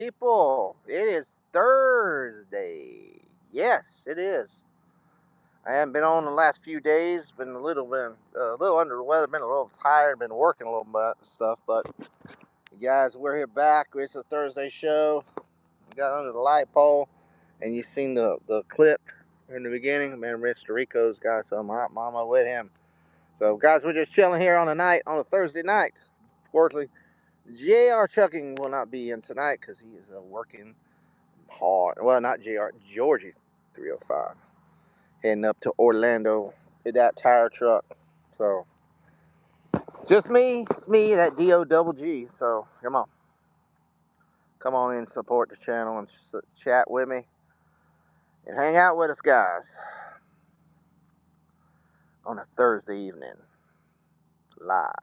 People, it is Thursday. Yes, it is. I haven't been on the last few days. Been a little under the weather. Been a little tired. Been working a little bit and stuff. But you guys, we're here back. It's a Thursday show. We got under the light pole, and you seen the clip in the beginning. Man, Rich Rico's got some mama with him. So guys, we're just chilling here on a Thursday night. Unfortunately, J.R. Chucking will not be in tonight because he is working hard. Well, not JR, Georgie 305. Heading up to Orlando in that tire truck. So, just me. It's me, that DO double G. So, come on. Come on in and support the channel and chat with me. And hang out with us, guys. On a Thursday evening. Live.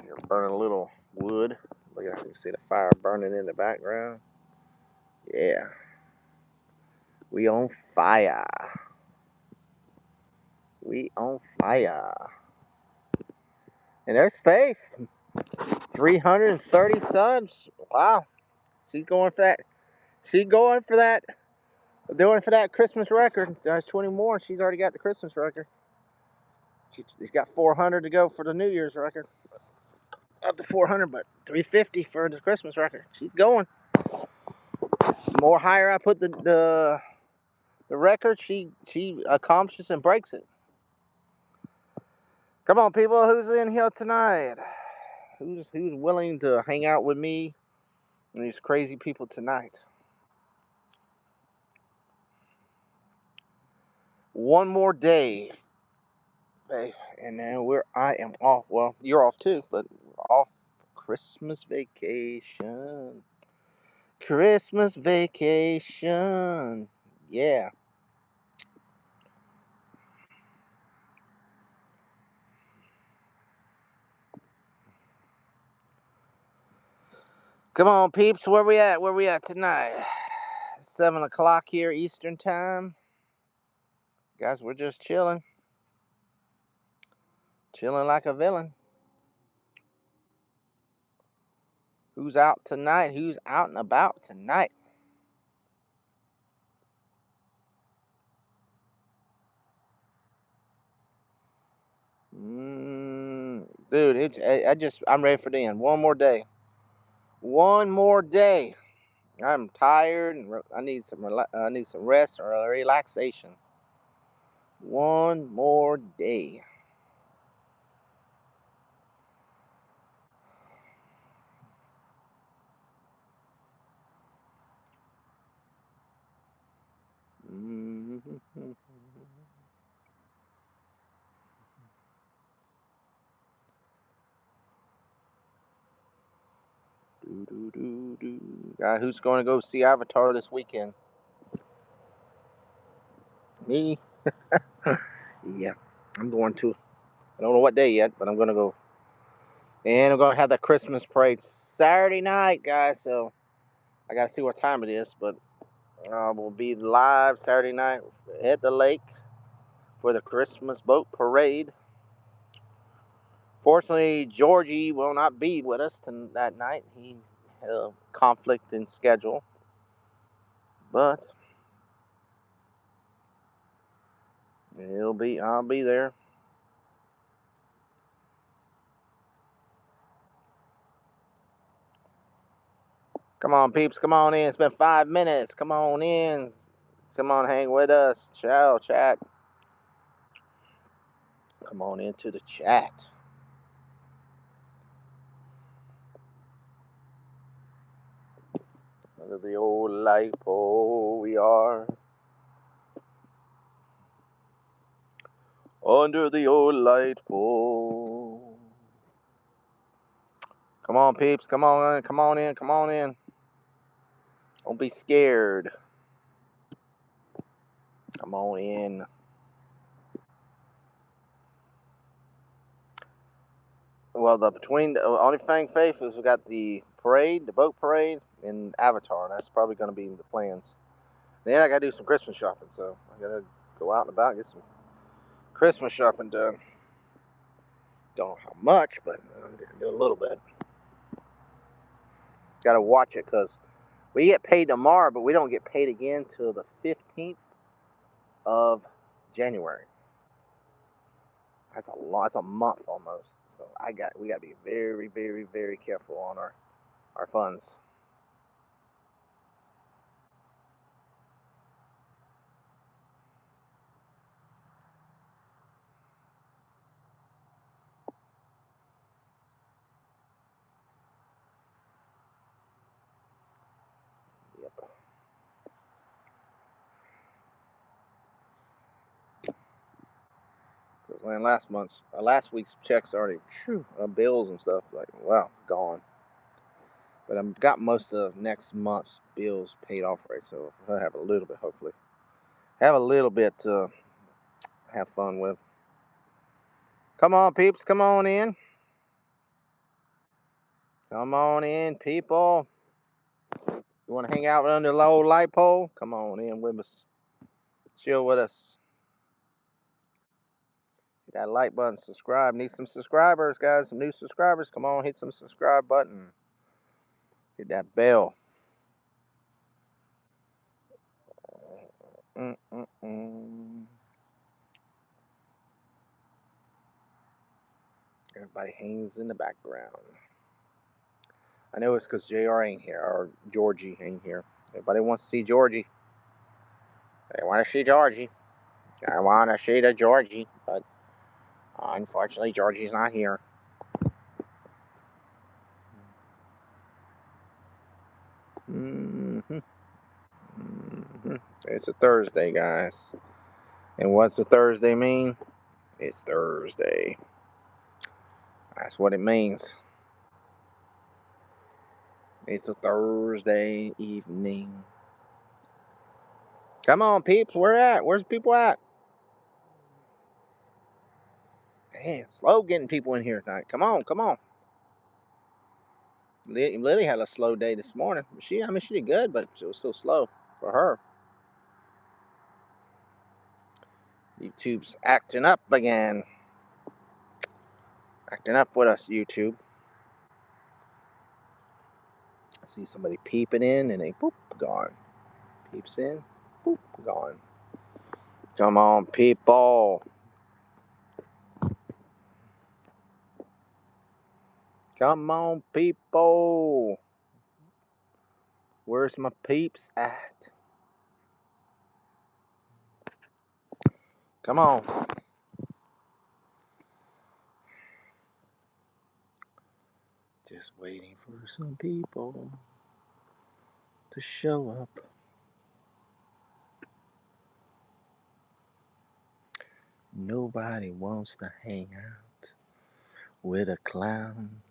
You're burning a little wood. Look at how you see the fire burning in the background. Yeah. We on fire. We on fire. And there's Faith. 330 subs. Wow. She's going for that. She's going for that. Doing for that Christmas record. There's 20 more. She's already got the Christmas record. She's got 400 to go for the New Year's record. Up to 400, but 350 for the Christmas record. She's going. The more higher I put the record, she accomplishes and breaks it. Come on, people. Who's in here tonight? Who's willing to hang out with me and these crazy people tonight? One more day. Hey, and then I am off. Well, you're off too, but off Christmas vacation. Christmas vacation. Yeah. Come on, peeps. Where we at? Where we at tonight? 7 o'clock here Eastern time. Guys, we're just chilling. Chilling like a villain. Who's out tonight? Who's out and about tonight? Dude, I'm ready for the end. One more day. One more day. I'm tired and I need some rest or relaxation. One more day. Mm-hmm. Guy, who's going to go see Avatar this weekend? Me? Yeah, I'm going to. I don't know what day yet, but I'm going to go. And I'm going to have that Christmas parade Saturday night, guys. So I got to see what time it is, but we'll be live Saturday night at the lake for the Christmas boat parade. Fortunately, Georgie will not be with us that night. He had a conflict in schedule. But I'll be there. Come on, peeps, come on in. It's been 5 minutes. Come on in. Come on, hang with us. Ciao, chat. Come on into the chat. Under the old light pole we are. Under the old light pole. Come on, peeps. Come on in. Come on in. Come on in. Don't be scared. Come on in. Well, the only thing, Faith, is we got the parade, the boat parade, and Avatar. That's probably going to be the plans. Then I got to do some Christmas shopping, so I got to go out and about and get some Christmas shopping done. Don't know how much, but do a little bit. Got to watch it because we get paid tomorrow, but we don't get paid again till the 15th of January. That's a lot. That's a month almost. So we got to be very, very, very careful on our funds. Yep. Because last week's checks already, bills and stuff, like, wow, gone. But I've got most of next month's bills paid off right, so I'll have a little bit, hopefully. Have a little bit to have fun with. Come on, peeps, come on in. Come on in, people. You want to hang out under the old light pole? Come on in with us. Chill with us. Hit that like button, subscribe. Need some subscribers, guys. Some new subscribers. Come on, hit some subscribe button. Hit that bell. Everybody hangs in the background. I know it's because JR ain't here, or Georgie ain't here. Everybody wants to see Georgie. They want to see Georgie. I want to see the Georgie, but unfortunately, Georgie's not here. Mm-hmm. Mm-hmm. It's a Thursday, guys. And what's a Thursday mean? It's Thursday. That's what it means. It's a Thursday evening. Come on, peeps. Where at? Where's people at? Damn, slow getting people in here tonight. Come on, come on. Lily had a slow day this morning. She did good, but it was still slow for her. YouTube's acting up again. Acting up with us, YouTube. I see somebody peeping in and they boop, gone. Peeps in, boop, gone. Come on, people. Come on, people. Where's my peeps at? Come on. Just waiting for some people to show up. Nobody wants to hang out with a clown.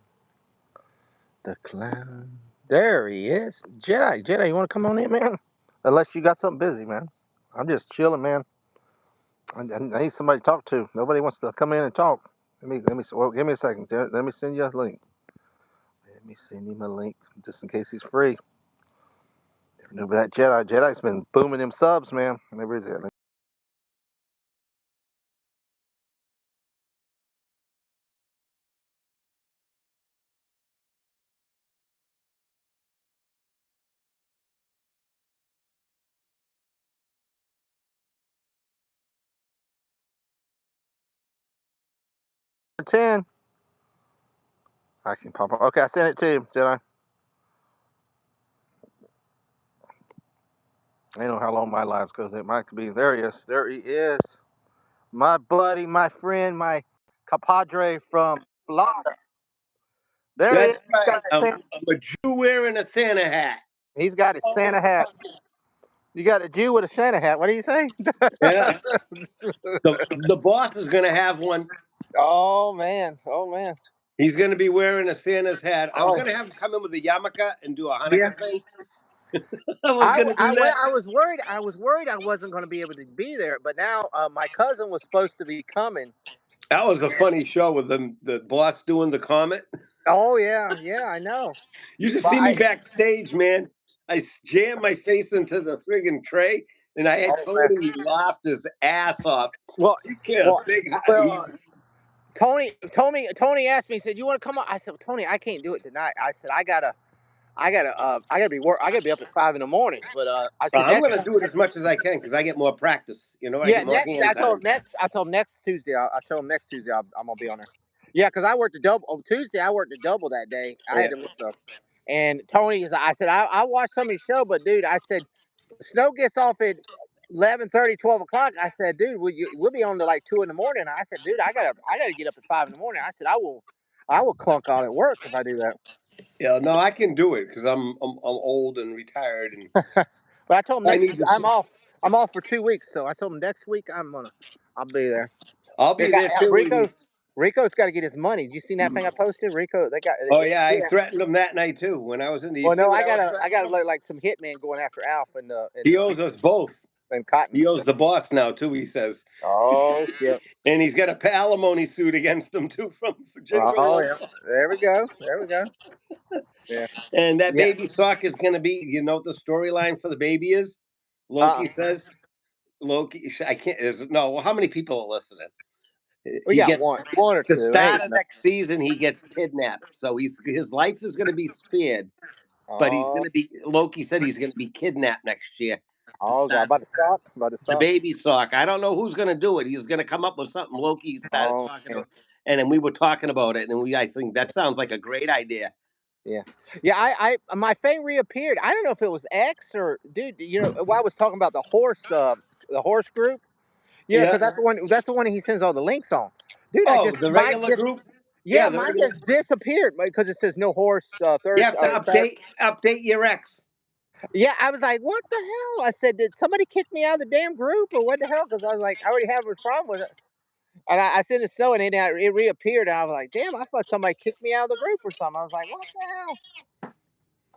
The clown. There he is. Jedi, you want to come on in, man? Unless you got something busy, man. I'm just chilling, man. I need somebody to talk to. Nobody wants to come in and talk. Well, give me a second. Let me send you a link. Let me send him a link just in case he's free. Never knew that Jedi's been booming them subs, man. Never did. 10. I can pop up. Okay, I sent it to you, Jedi. I know how long my lives goes. It might be. There he is. There he is. My buddy, my friend, my compadre from Florida. There he is. That's right. I'm a Jew wearing a Santa hat. He's got his Santa hat. You got a Jew with a Santa hat. What do you say? Yeah. The boss is going to have one. Oh man. Oh man. He's going to be wearing a Santa's hat. I was Oh going to have him come in with a yarmulke and do a yeah. Hanukkah thing. I was going to do that. I was worried. I was worried I wasn't going to be able to be there. But now my cousin was supposed to be coming. That was a funny show with the boss doing the comment. Oh yeah, yeah, I know. You should But see me backstage, man. I jammed my face into the friggin' tray, and I had oh, told him he laughed his ass off. well, He get a well, big. well, Tony asked me. He said, "You want to come up?" I said, "Tony, I can't do it tonight." I said, I gotta be work. I gotta be up at 5 in the morning." But I said I'm next. going to do it as much as I can because I get more practice. You know, I Yeah, get more next. hand time. I told him next Tuesday. I told him next Tuesday I'm gonna be on there. Yeah, because I worked a double on Tuesday. I worked a double that day. I Yeah. had to miss the. And Tony is. I said I watched some of your show, but dude, I said snow gets off at 11:30, 12 o'clock. I said, dude, we'll be on to like 2 in the morning. I said, dude, I gotta get up at 5 in the morning. I said I will clunk out at work if I do that. Yeah, no, I can do it because I'm old and retired, and But I told him I next need week to. I'm off. I'm off for 2 weeks, so I told him next week I'll be there. I'll They be got there too. Rico's got to get his money. You seen that thing I posted? Rico, they got. Oh yeah, I threatened him that night too. When I was in, you Well, see no, when I was I threatening gotta him? look like some hitman going after Alf He owes us both. and Cotton. He owes the boss now too. He says, Oh shit. and he's got a alimony suit against him too from Ginger Oh yeah. Lopez. There we go. There we go. Yeah. And that Yeah. baby sock is going to be. You know what the storyline for the baby is? Uh. Loki says. Loki. I can't. No. Well, how many people are listening? We He got gets one or the two. start Ain't of no. next season. He gets kidnapped, so his life is going to be spared. But he's going Oh. to be. Loki said he's going to be kidnapped next year. The Oh God. start About the sock. About the the sock. baby sock. I don't know who's going to do it. He's going to come up with something. Loki started Oh talking man. about, and then we were talking about it, and I think that sounds like a great idea. Yeah. Yeah. My fame reappeared. I don't know if it was X or dude. You know, while I was talking about the horse group. Yeah, because Yeah. that's the one. That's the one he sends all the links on. Dude, I Oh, just the mine regular just group. yeah, Yeah, the mine regular. just disappeared because it says no horse You Thursday have to or Saturday. update your ex. Yeah, I was like, what the hell? I said, did somebody kick me out of the damn group or what the hell? Because I was like, I already have a problem with it. And I sent it snow and it reappeared. And I was like, damn, I thought somebody kicked me out of the group or something. I was like, what the hell?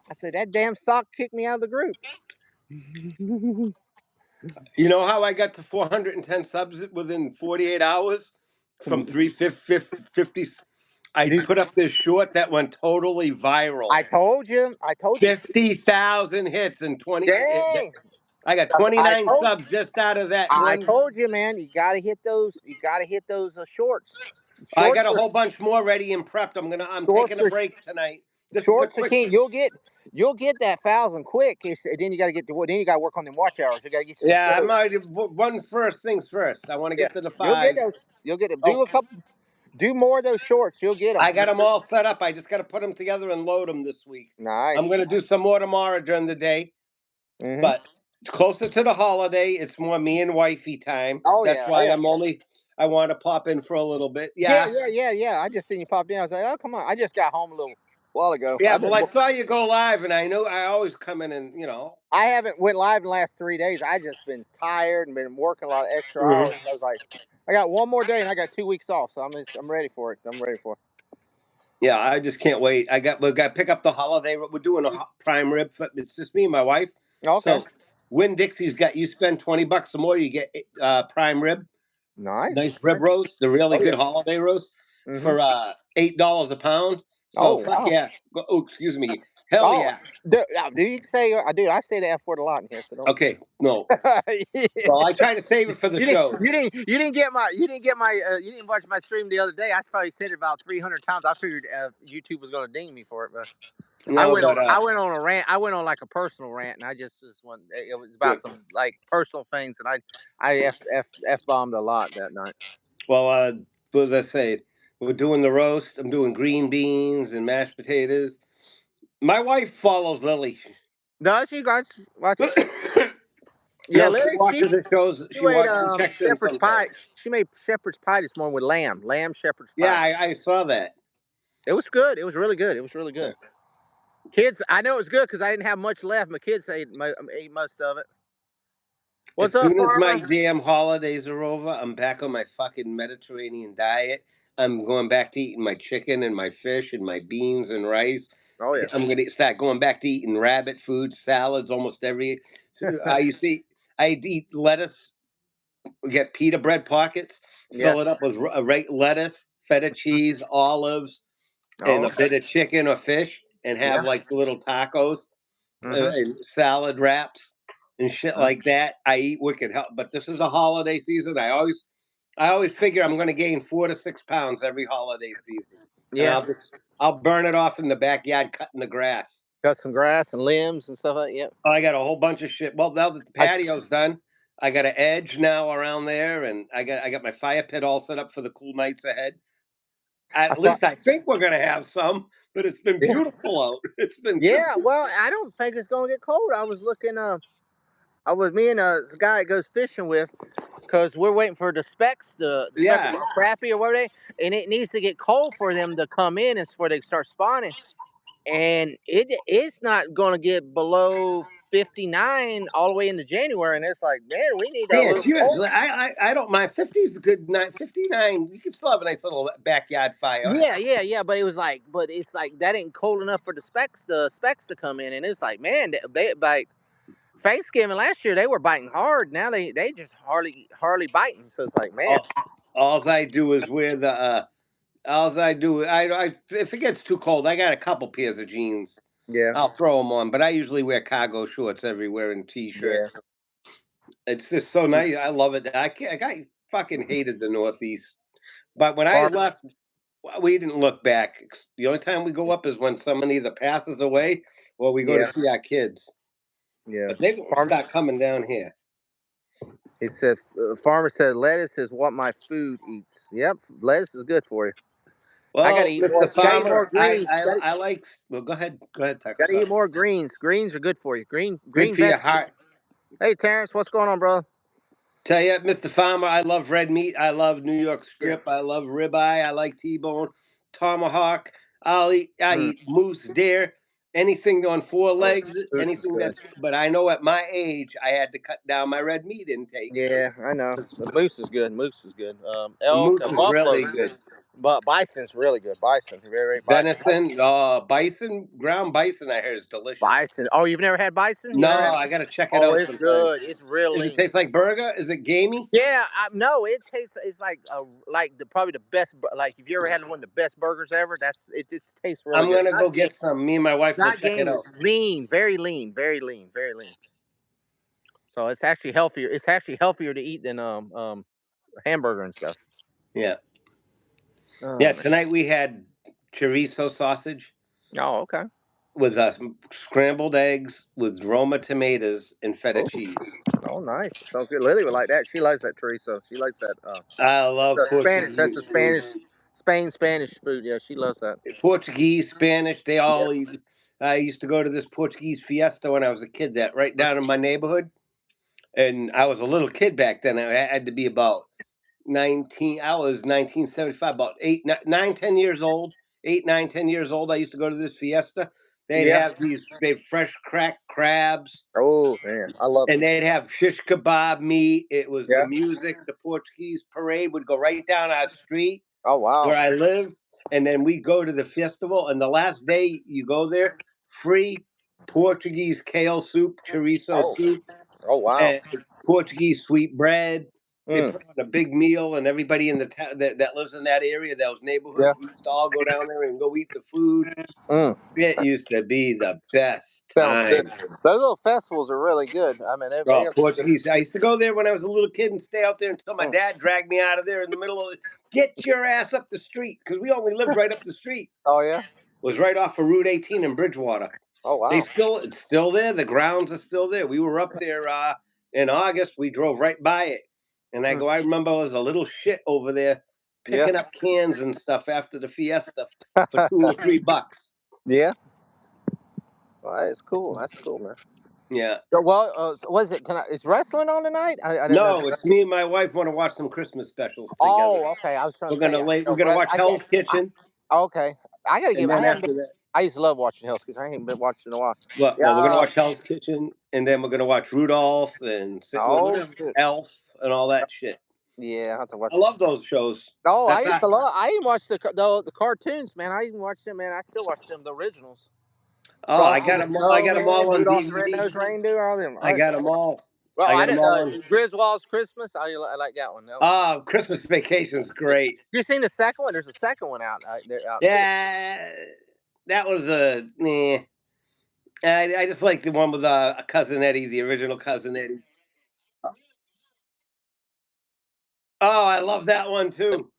I said, that damn sock kicked me out of the group. You know how I got to 410 subs within 48 hours from 350? I Dude, put up this short that went totally viral. I told you. I told you. 50,000 hits and 20. Dang. I got I 29 told subs just out of that I one. told you, man. You gotta hit those. You gotta hit those shorts. I Shorts got a are whole bunch more ready and prepped. I'm shorts taking a are break tonight. This is a shorts are quick. king. You'll get that 1,000 quick. Then you gotta get to then you gotta work on them watch hours. You gotta get you some Yeah, I'm shows. already one first things first. I want to Yeah, get to the you'll get five. those. You'll get them. Oh, Do more of those shorts. You'll get them. I got them all set up. I just got to put them together and load them this week. I'm Nice. going to do some more tomorrow during the day, Hmm. but it's closer to the holiday. It's more me and wifey time. Oh That's yeah. Oh why yeah. I want to pop in for a little bit. Yeah, Yeah. yeah, yeah, yeah. I just seen you pop in. I was like, oh come on. I just got home a little while ago. Yeah, well, I saw you go live, and I know I always come in and, I haven't went live in the last 3 days. I just been tired and been working a lot of extra Mhm. hours. I was like, I got one more day and I got 2 weeks off, so I'm ready for it. I'm ready for it. Yeah, I just can't wait. We got to pick up the holiday. We're doing a prime rib. It's just me and my wife. Okay, So Win Dixie's got you spend $20 or more, you get prime rib. nice, Nice rib nice. roast, the really Oh good yeah. holiday roast Hmm. for $8 a pound. So Oh fuck wow. yeah. Oh, excuse me. Hell Oh, yeah. do you say? Dude, I say the F word a lot in here, so don't. Okay, no. Yeah. Well, I try to save it for the show. You didn't watch my stream the other day. I probably said it about 300 times. I figured YouTube was gonna ding me for it, but No, but I went on a rant. I went on like a personal rant, and I just went. It was about good. some like personal things, and I f bombed a lot that night. Well, what was I say? We're doing the roast. I'm doing green beans and mashed potatoes. My wife follows Lily. Does you guys watch it? Yeah, No, she Lily. watches the shows. She She made watches and checks in shepherd's pie. sometimes. She made shepherd's pie this morning with lamb shepherd's Yeah, pie. I saw that. It was good. It was really good. It was really good. Kids, I know it was good because I didn't have much left. My kids ate most of it. As What's up, soon as my Farmer? damn holidays are over, I'm back on my fucking Mediterranean diet. I'm going back to eating my chicken and my fish and my beans and rice. Oh yeah. I'm gonna start going back to eating rabbit food, salads, almost every. I used to eat. I'd eat lettuce. Get pita bread pockets, Yeah. fill it up with lettuce, feta cheese, olives, and Oh, a okay. bit of chicken or fish, and have Yeah. like little tacos Mm-hmm. and salad wraps and shit like that. I eat wicked hell, but this is a holiday season. I always figure I'm going to gain 4 to 6 pounds every holiday season, and Yeah, I'll burn it off in the backyard cutting the grass. cut some grass and limbs and stuff like. Yep. I got a whole bunch of shit. Well, now that the I patio's done, I got an edge now around there, and I got my fire pit all set up for the cool nights ahead. I At saw. least I think we're gonna have some, but it's been Yeah. beautiful out. It's been Yeah. super. Well, I don't think it's gonna get cold. I was looking. I was me and this guy that goes fishing with, because we're waiting for the specks, the Yeah, speckled crappie or whatever they, and it needs to get cold for them to come in, and where they start spawning. And it's not gonna get below 59 all the way into January, and it's like, man, we need a yeah, little it's huge. cold. I don't mind. 50 is a good night. 59, you can still have a nice little backyard fire. Yeah, but it was like, but it's like that ain't cold enough for the specks to come in, and it's like, man, they like Thanksgiving last year they were biting hard. Now they just hardly biting. So it's like, man, All I do is wear the. All I do, if it gets too cold, I got a couple pairs of jeans. yeah, I'll throw them on, but I usually wear cargo shorts everywhere and yeah. t-shirts. It's just so nice. I love it. I fucking hated the Northeast, but when I Farm, left, we didn't look back. The only time we go up is when someone either passes away or we go to yeah, see our kids. yeah. But they're gonna Farm. start coming down here. He said, farmer said, lettuce is what my food eats. Yep, lettuce is good for you. I gotta Well, eat more. Mr. Gotta eat more Farmer, greens. Gotta, I like. Well, go ahead, Tucker. gotta eat Sorry. more greens. Greens are good for you. Good Green for your vegetables. heart. Hey Terrence, what's going on, bro? Tell you, Mr. Farmer, I love red meat. I love New York Yeah. strip. I love ribeye. I like T-bone, tomahawk. I Mm. eat moose, deer, anything on four Oh, legs, moose is anything good. that's. But I know at my age, I had to cut down my red meat intake. Yeah, I know. The moose is good. Moose is good. Elk Moose and is really buffalo's good. good. But bison's really good. Bison, very bison. Venison, bison, ground bison. I heard is delicious. Bison. Oh, you've never had bison? You No, never had? I got to check it Oh, out it's sometime. good. It's real Does it lean. taste like burger? Is it gamey? Yeah, no, it tastes. It's like probably the best. Like if you ever had one of the best burgers ever, it just tastes really I'm good. It's gonna not go get some. Me and my wife will not check it game. out. It's lean, very lean, very lean, very lean. So it's actually healthier. It's actually healthier to eat than hamburger and stuff. Yeah, Oh yeah. man. Tonight we had chorizo sausage Oh, okay. with scrambled eggs with Roma tomatoes and feta Oh, cheese. oh, nice. Sounds good. Lily would like that. She likes that chorizo. She likes that. I love The Spanish. That's Portuguese the food. Spanish food. Yeah, she loves that. Portuguese, Spanish, they Yeah. all eat. I used to go to this Portuguese fiesta when I was a kid, that right down in my neighborhood. And I was a little kid back then. I had to be about 19. I was 1975, about 10 years old. 8, 9, 10 years old. I used to go to this fiesta. Yeah. They'd fresh cracked crabs, Oh man, I love and them. they'd have shish kebab meat. It was the Yeah. music. The Portuguese parade would go right down our street Oh wow. where I live, and then we go to the festival. And the last day you go there, free Portuguese kale soup, chorizo Oh. soup, Oh wow. and Portuguese sweet bread. They Mm. put on a big meal, and everybody in the town that lives in that area, those neighborhoods, Yeah. we used to all go down there and go eat the food. Mm. It used to be the best Sounds good. time. Those little festivals are really good. I mean, they Oh, are good. Portuguese. I used to go there when I was a little kid and stay out there until my Mm. dad dragged me out of there in the middle of it. Get your ass up the street, because we only lived right up the street. Oh yeah. Was right off of Route 18 in Bridgewater. Oh wow. It's still there. The grounds are still there. We were up there in August. We drove right by it, and Mm. I remember I was a little shit over there Yeah. picking up cans and stuff after the fiesta for $2 or $3. Yeah. Well, that's cool. That's cool, man. Yeah. So, well, so what is it? Is wrestling on tonight? I didn't know. No, it's me and my wife want to watch some Christmas specials together. Oh, okay. I was trying We're to say. gonna lay, No, we're gonna watch I Hell's can't. Kitchen, Okay. I gotta and give. I then haven't after been. that, I used to love watching Hell's Kitchen. I ain't been watching in a while. well, we're gonna Yeah. watch Hell's Kitchen, and then we're gonna watch Rudolph and Oh, shit. Elf and all that shit. Yeah, I have to watch. I love those shows. Oh, I That's used not. to love. I even watched the cartoons, man. I even watched them, man. I still watch them, the originals. Oh, I Frosty got the them. I got them Snowman, all on Rudolph the DVD. Red-Nosed Reindeer, all them. I got them all. Well, I I got them did all on. Griswold's Christmas. I like that one. Christmas Vacation's great. You seen the second one? There's a second one out. Out Yeah, that was a. I just like the one with Cousin Eddie, the original Cousin Eddie. Oh, I love that one too.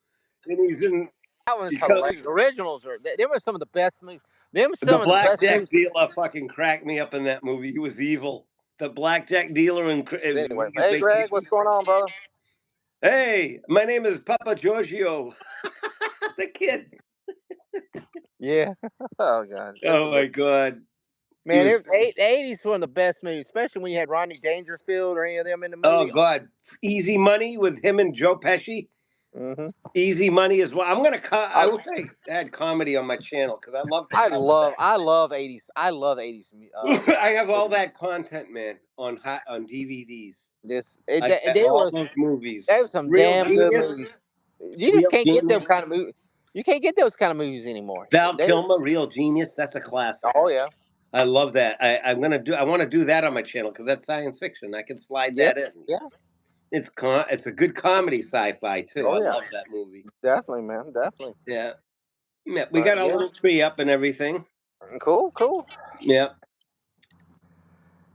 And he's in That one's because hilarious. Originals are. They were some of the best movies. Them the some of the best blackjack movies. dealer fucking cracked me up in that movie. He was evil. The blackjack dealer and Anyway, Vegas hey Greg, Vacation. what's going on, brother? Hey, my name is Papa Giorgio. The kid. Yeah. Oh god. Oh my god. He Man, was. the 80s were one of the best movies, especially when you had Rodney Dangerfield or any of them in the Oh movie. god. Easy Money with him and Joe Pesci. Mm-hmm. Easy Money as well. I'm gonna. I will say add comedy on my channel because I love to cover that. I love 80s. I love 80s. I have all that content, man, on DVDs. I got They all was those movies. they were some Real damn good Genius. movies. You just Real can't get them Genius. kind of movies. You can't get those kind of movies anymore. Val Kilmer, Real Genius. That's a classic. Oh yeah, I love that. I'm gonna do. I want to do that on my channel because that's science fiction. I can slide yeah, that in. yeah. It's a good comedy sci-fi too. Oh I yeah, love that movie. definitely, man, definitely. Yeah. Yeah. We But got a yeah, little tree up and everything. cool. Yeah.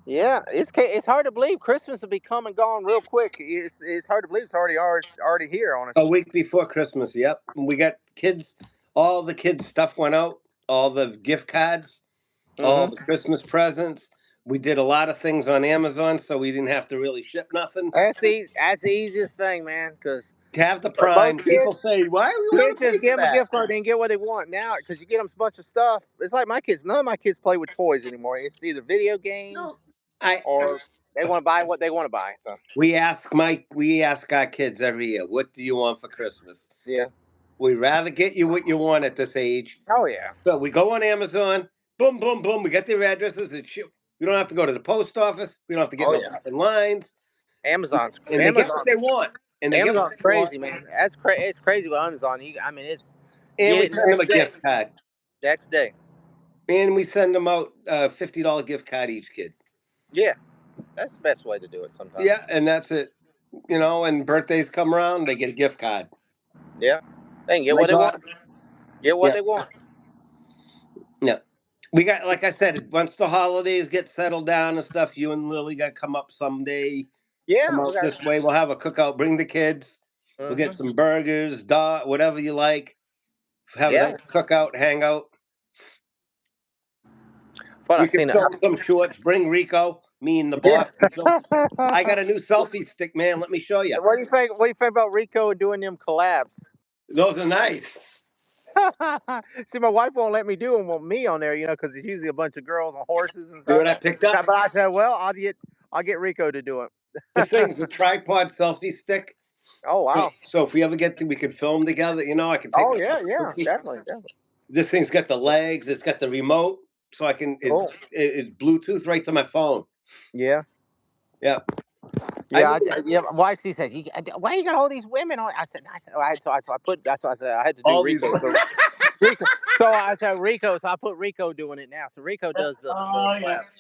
Yeah, it's hard to believe Christmas will be come and gone real quick. It's hard to believe it's already here on us. A week before Christmas. Yep. We got kids. All the kids' stuff went out. All the gift cards. All Mm-hmm. the Christmas presents. We did a lot of things on Amazon, so we didn't have to really ship nothing. That's the easiest thing, man. Because Have the Prime. most People say, "Why do you want kids to pay just for give them a that?" gift card and get what they want now. Because you get them a bunch of stuff. It's like my kids. None of my kids play with toys anymore. It's either video No. games I or they want to buy what they want to buy. So we ask our kids every year, "What do you want for Christmas?" yeah. We rather get you what you want at this age. Oh yeah. So we go on Amazon. Boom, boom, boom. We get their addresses. And ship. We don't have to go to the post office. We don't have to get Oh no yeah. fucking lines. And they get what they want. And they get what Amazon's they want. crazy, man. It's crazy with Amazon. I mean, it's And get we it send them a next day. gift card. Next day. And we send them out a $50 gift card each kid. Yeah, that's the best way to do it. Sometimes. Yeah, and that's it. You know, and birthdays come around, they get a gift card. Yeah. They can get My what they daughter, want. Get what yeah, they want. yeah. We got, like I said, once the holidays get settled down and stuff, you and Lily got to come up someday. Yeah, Come we out got. this way. We'll have a cookout. Bring the kids. We'll get some burgers, whatever you like. Have a Yeah. nice cookout, hang out. But We I've can seen it. film some shorts. Bring Rico, me and the boss. Yeah. Can film. I got a new selfie stick, man. Let me show you. What do you think? What do you think about Rico doing them collabs? Those are nice. See, my wife won't let me do them. Want me on there, because it's usually a bunch of girls on horses and See stuff. what I picked up? But I said, well, I'll get Rico to do it. This thing's a tripod selfie stick. Oh wow. So if we ever get to, we could film together. You know, I can take. Oh yeah, definitely. This thing's got the legs. It's got the remote, so I can. Cool. It's Bluetooth right to my phone. Yeah. Yeah. Yeah, my wife, she said, "Why you got all these women on?" I said, That's why I said I had to do All Rico. these. So, Rico. So I said Rico. So I put Rico doing it now. So Rico does the class.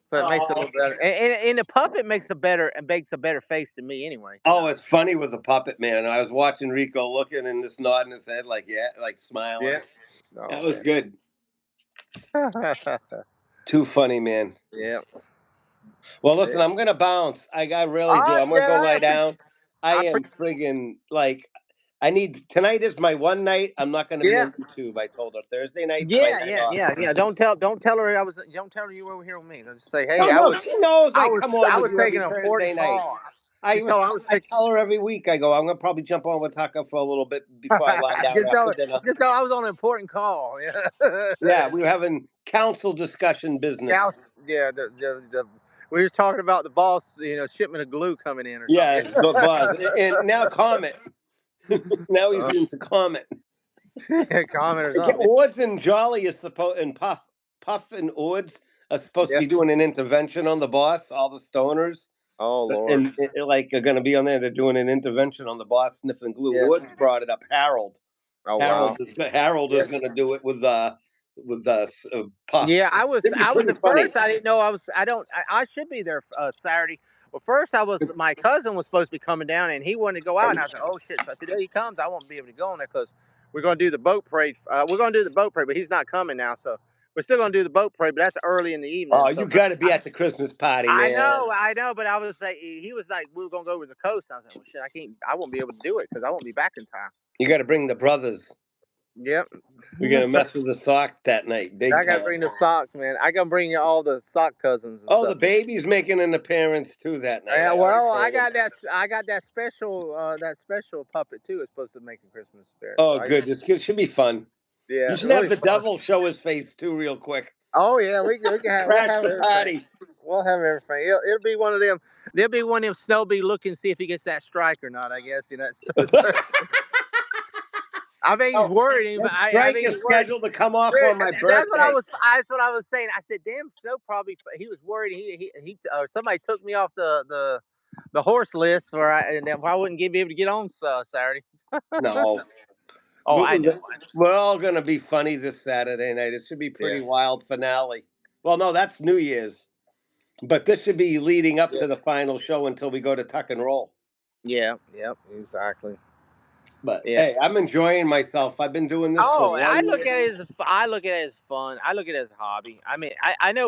So it makes it a little better. And the puppet makes a better face to me anyway. Oh, it's funny with the puppet man. I was watching Rico looking and just nodding his head like like smiling. Yeah. That was good. Too funny, man. Yeah. Well, listen, I'm gonna bounce. I really do. I'm gonna go lie down. I am friggin' like. Tonight is my one night. I'm not gonna be on YouTube. I told her Thursday night. Yeah. Don't tell her Don't tell her you were over here with me. Just say, hey, she knows. I was taking an important call. I tell her every week. I go, I'm gonna probably jump on with Tucker for a little bit before I lie down. Just tell I was on an important call. Yeah. Yeah, we were having council discussion business. Yeah, we were talking about the boss, shipment of glue coming in or something. Yeah, it's the boss. And now Comet. Now he's into Comet. Comet or something. Ords and Jolly is supposed, and Puff and Ords are supposed to be doing an intervention on the boss. All the stoners. Oh Lord! And are going to be on there. They're doing an intervention on the boss sniffing glue. Yeah. Ords brought it up. Harold. Oh wow! Harold is going to do it with Puff. Yeah, I was at first. I didn't know I should be there Saturday. Well, first my cousin was supposed to be coming down, and he wanted to go out, and I said, "Oh shit!" So if he comes, I won't be able to go on there because we're going to do the boat parade. We're going to do the boat parade, but he's not coming now. So, we're still gonna do the boat parade, but that's early in the evening. Oh, So, you but got to be at the Christmas party, man. I know, but I was like, he was like, we were gonna go over the coast. I was like, well, shit, I won't be able to do it because I won't be back in time. You got to bring the brothers. Yep. We're gonna mess with the sock that night, big I gotta time. bring the socks, man. I gotta bring you all the sock cousins and Oh, the stuff. baby's making an appearance too that night. Yeah, I already well, told him. I got that special puppet too. It's supposed to make a Christmas spirit. So Oh, good. Should be fun. yeah, You should have really the fun. devil show his face too, real quick. Oh yeah, we can have we'll Crash have the everything. party. We'll have everything. It'll be one of them. There'll be one of them. Snow be looking see if he gets that strike or not. I guess you know. I think he's Oh, worried. that I strike think is he's worried. scheduled to come off Really, on my that's what I birthday. was. That's what I was saying. I said, "Damn, Snow probably." He was worried. Somebody took me off the horse list, and then I wouldn't be able to get on Saturday. No, Oh, I know. we're all gonna be funny this Saturday night. It should be Yeah, pretty wild finale. Well, no, that's New Year's, but this should be leading up yeah, to the final show until we go to Tuck and Roll. yeah, yep, exactly. But Yeah. hey, I'm enjoying myself. I've been doing this for Oh, I 1 look year. at it as I look at it as fun. I look at it as a hobby. I mean,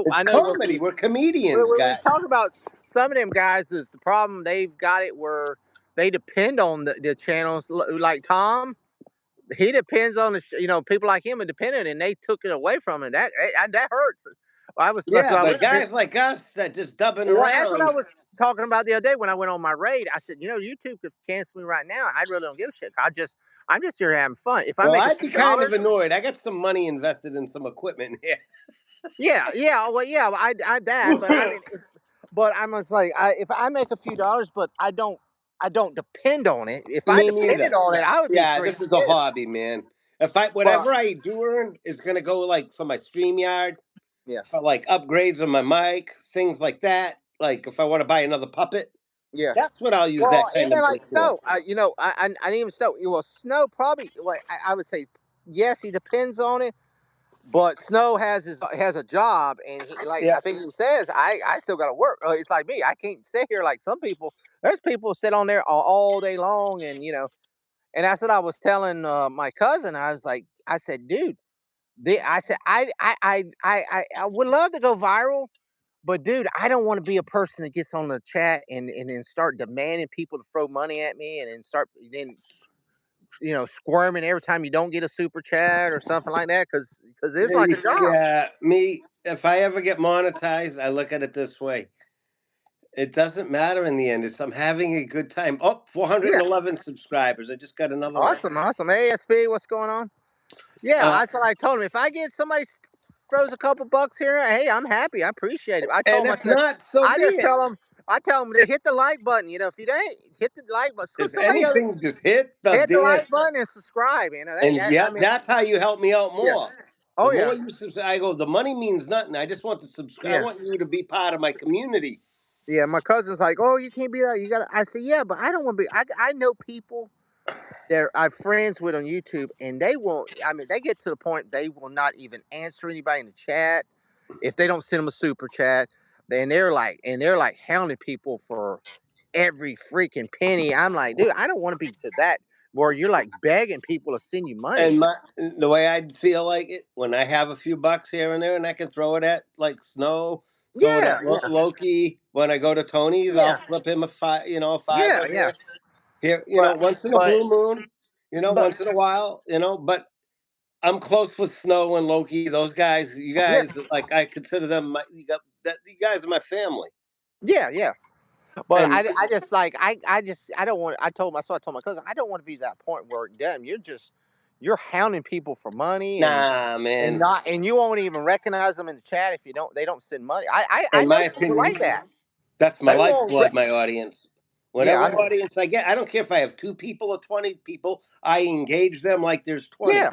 It's I know comedy. We're comedians, we guys. was talking about some of them guys is the problem. They've got it where they depend on the channels like Tom. He depends on people like him are dependent, and they took it away from him. That hurts. I was like, Yeah, I but went guys like us that just dubbing well, that's what I around. was talking about the other day when I went on my raid. I said, YouTube could cancel me right now. I really don't give a shit. I'm just here having fun. If I Well, make a I'd few be kind of dollars, annoyed. I got some money invested in some equipment here. yeah, well, I that, but I mean, but I must like, if I make a few dollars, but I don't depend on it. If I Me depended neither. on it, I would be Yeah, this freaking is a pissed. hobby, man. If I But whatever I do earn is gonna go like for my StreamYard, yeah, for like upgrades on my mic, things like that. Like if I want to buy another puppet, yeah. that's what I'll use Well, that kind even of like money for. Snow, I didn't even Snow. Well, Snow probably like I would say yes, he depends on it. But Snow has a job, and like Yeah. I think he says, I still got to work. It's like me. I can't sit here like some people. There's people sit on there all day long, and and that's what I was telling my cousin. I said, dude, I said, I would love to go viral, but dude, I don't want to be a person that gets on the chat and then start demanding people to throw money at me, and then start then squirming every time you don't get a super chat or something like that, because it's like a job. Yeah, me. If I ever get monetized, I look at it this way. It doesn't matter in the end. It's I'm having a good time. Oh, Yeah, 411 subscribers. I just got another one. awesome, awesome. ASP, what's going on? Yeah, Uh, that's what I told him. If I get somebody throws a couple bucks here, hey, I'm happy. I appreciate it. I and told him, I if said, not, so I be just it. tell them, I tell them to hit the like button. If you ain't hit the like button, so If somebody else anything, just hit the hit the damn. like button and subscribe. And I yeah, mean, that's how you help me out yeah. more. The Oh yeah, more you subscribe, I go. The money means nothing. I just want to subscribe. I yeah, want you to be part of my community. yeah. My cousin's like, oh, you can't be that. You gotta. I said, yeah, but I don't want to be. I know people that I'm friends with on YouTube, and they won't. I mean, they get to the point they will not even answer anybody in the chat if they don't send them a super chat. Then they're like hounding people for every freaking penny. I'm like, dude, I don't want to be to that where you're like begging people to send you money. And the way I'd feel like it when I have a few bucks here and there, and I can throw it at like Snow, throw it Yeah, at yeah, Loki. When I go to Tony's, I'll yeah, flip him a five, a yeah, fiver yeah. here, But once in a but blue moon, but once in a while, But I'm close with Snow and Loki. Those guys, you yeah, guys, like I consider them. You guys are my family, yeah, yeah. But and I just like I just I don't want. I told my so I told my cousin I don't want to be that point where damn you're hounding people for money nah, and man. not and you won't even recognize them in the chat if you don't they don't send money. I In my know people opinion, like that. that's my They won't. lifeblood, my audience. Yeah, Whatever audience I get, I don't care if I have 2 people or 20 people, I engage them like there's 20. yeah,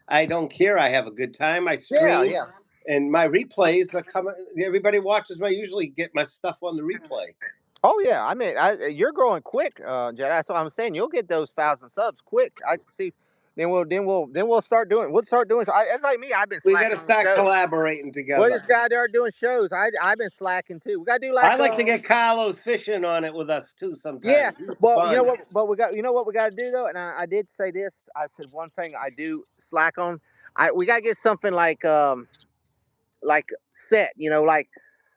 I don't care. I have a good time. I yeah, stream, yeah. and my replays are coming. Everybody watches my usually get my stuff on the replay. Oh yeah. I mean, you're growing quick, Jedi. That's what I'm saying. You'll get those 1,000 subs quick. I see. Then we'll start doing. We'll start doing. It's like me. I've been We got slacking to on the start shows. collaborating We together. just got there doing shows. I've been slacking too. We got to do I like like to get Carlos fishing on it with us too yeah. sometimes. He's Well, you know fun. what? But you know what we got to do though. And I did say this. I said one thing I do slack on. We got to get something like set,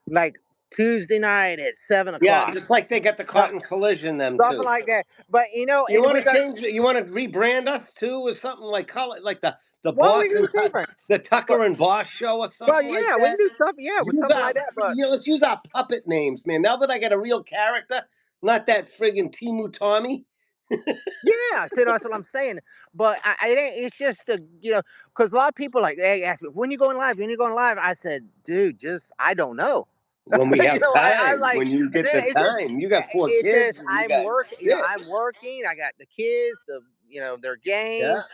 like Tuesday night at 7 Yeah, o'clock, just like they got the Cotton Collision them something too. like that. But You and want we to got change it? You want to rebrand us too with something like color, like the well, we can do Boston, different. the But Tucker and Boss show or well, something like yeah, we can that? do something. Yeah, with Use something our, like that. But let's use our puppet names, man. Now that I got a real character, not that friggin' Timu Tommy. yeah, see, that's what I'm saying. But it ain't. It's just because a lot of people like they ask me when you going live. When you going live, I said, dude, just I don't know. When we have I time, like, when you get dude, the it's just, time, you got 4 it's kids just, and you I'm got working, shit. I'm working. I got the kids, their Yeah. games.